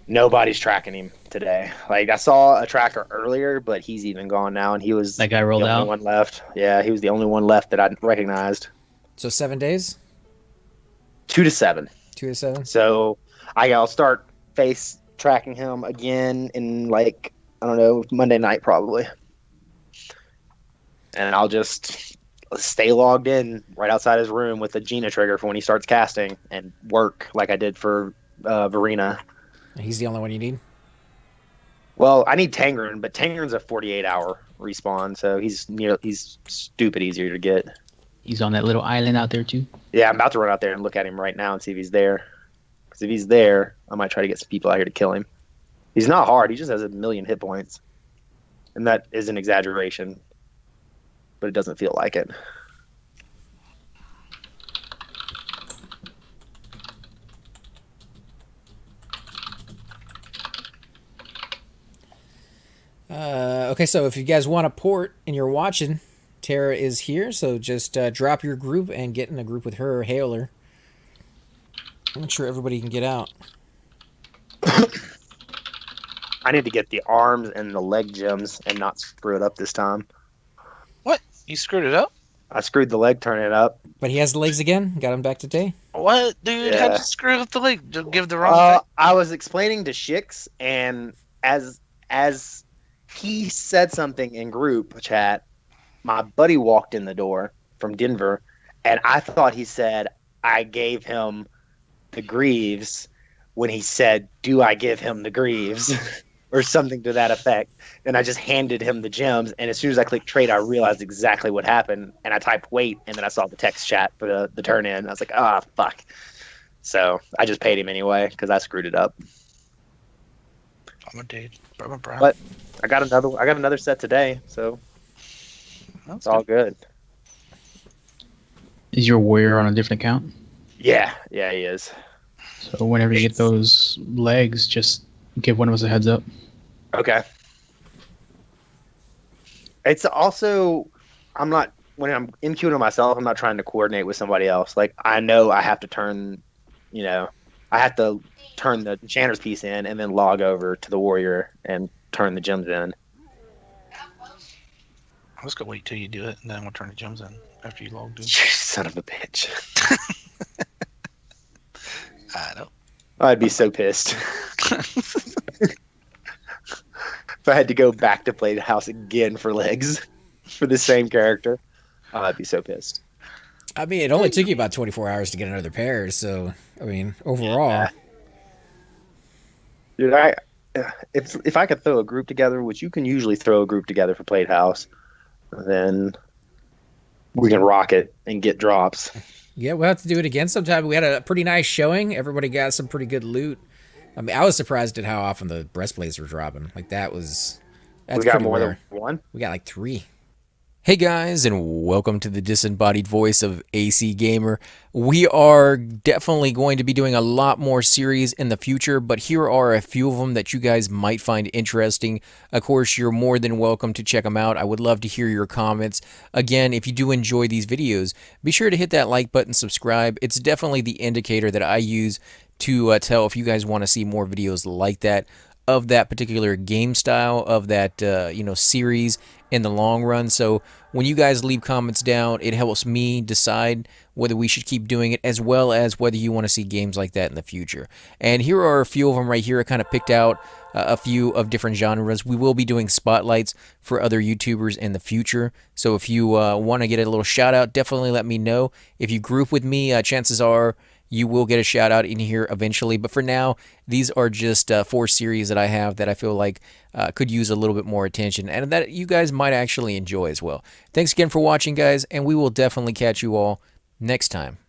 Speaker 4: Nobody's tracking him today. Like, I saw a tracker earlier, but he's even gone now, and he was
Speaker 2: That guy rolled
Speaker 4: the only
Speaker 2: out?
Speaker 4: one left. Yeah, he was the only one left that I recognized.
Speaker 1: So 7 days?
Speaker 4: 2 to 7.
Speaker 1: 2 to 7?
Speaker 4: So I'll start face tracking him again in, like, I don't know, Monday night probably. And I'll just stay logged in right outside his room with a Gina trigger for when he starts casting and work like I did for Verena.
Speaker 1: He's the only one you need?
Speaker 4: Well, I need Tangerine, but Tangerine's a 48-hour respawn, so he's stupid easier to get.
Speaker 2: He's on that little island out there too.
Speaker 4: Yeah, I'm about to run out there and look at him right now and see if he's there. Because if he's there, I might try to get some people out here to kill him. He's not hard. He just has 1,000,000 hit points. And that is an exaggeration. But it doesn't feel like it.
Speaker 1: Okay, so if you guys want a port and you're watching, Tara is here, so just drop your group and get in a group with her or hail her. Make sure everybody can get out.
Speaker 4: I need to get the arms and the leg gems and not screw it up this time.
Speaker 3: What? You screwed it up?
Speaker 4: I screwed the leg turning it up.
Speaker 1: But he has the legs again? Got him back today?
Speaker 3: What, dude?
Speaker 4: Yeah.
Speaker 3: How'd you screw up the leg? Just give the wrong thing?
Speaker 4: I was explaining to Shix, and as he said something in group chat, my buddy walked in the door from Denver, and I thought he said I gave him the Greaves when he said, "Do I give him the Greaves?" or something to that effect. And I just handed him the gems, and as soon as I clicked trade, I realized exactly what happened, and I typed wait, and then I saw the text chat for the turn in. I was like, ah, fuck. So I just paid him anyway because I screwed it up.
Speaker 3: I'm a dude. I'm a brown.
Speaker 4: But I got another set today, so it's all good.
Speaker 2: Is your warrior on a different account?
Speaker 4: Yeah, he is.
Speaker 2: So whenever you get those legs, just give one of us a heads up.
Speaker 4: Okay. It's also, when I'm in queuing myself, I'm not trying to coordinate with somebody else. Like, I know I have to turn the enchanter's piece in and then log over to the warrior and turn the gems in.
Speaker 3: I was gonna wait till you do it, and then we'll turn the gems in after you logged in.
Speaker 4: You son of a bitch.
Speaker 3: I know.
Speaker 4: I'd be so pissed. If I had to go back to play the house again for legs for the same character, I'd be so pissed.
Speaker 1: I mean, it only took you about 24 hours to get another pair, so, I mean, overall.
Speaker 4: Yeah. Dude, if I could throw a group together, which you can usually throw a group together for Played House, then we can rock it and get drops.
Speaker 1: Yeah, we'll have to do it again sometime. We had a pretty nice showing. Everybody got some pretty good loot. I mean, I was surprised at how often the breastplates were dropping. Like, that's
Speaker 4: We got
Speaker 1: pretty
Speaker 4: more
Speaker 1: rare.
Speaker 4: than one?
Speaker 1: We got like 3. Hey guys, and welcome to the disembodied voice of AC Gamer. We are definitely going to be doing a lot more series in the future, but here are a few of them that you guys might find interesting. Of course, you're more than welcome to check them out. I would love to hear your comments. Again, if you do enjoy these videos, be sure to hit that like button, subscribe. It's definitely the indicator that I use to tell if you guys want to see more videos like that, of that particular game style, of that series in the long run. So when you guys leave comments down, it helps me decide whether we should keep doing it, as well as whether you want to see games like that in the future. And here are a few of them right here. I kind of picked out a few of different genres. We will be doing spotlights for other YouTubers in the future. So if you want to get a little shout out, definitely let me know. If you group with me, chances are you will get a shout out in here eventually. But for now, these are just 4 series that I have that I feel like could use a little bit more attention, and that you guys might actually enjoy as well. Thanks again for watching, guys, and we will definitely catch you all next time.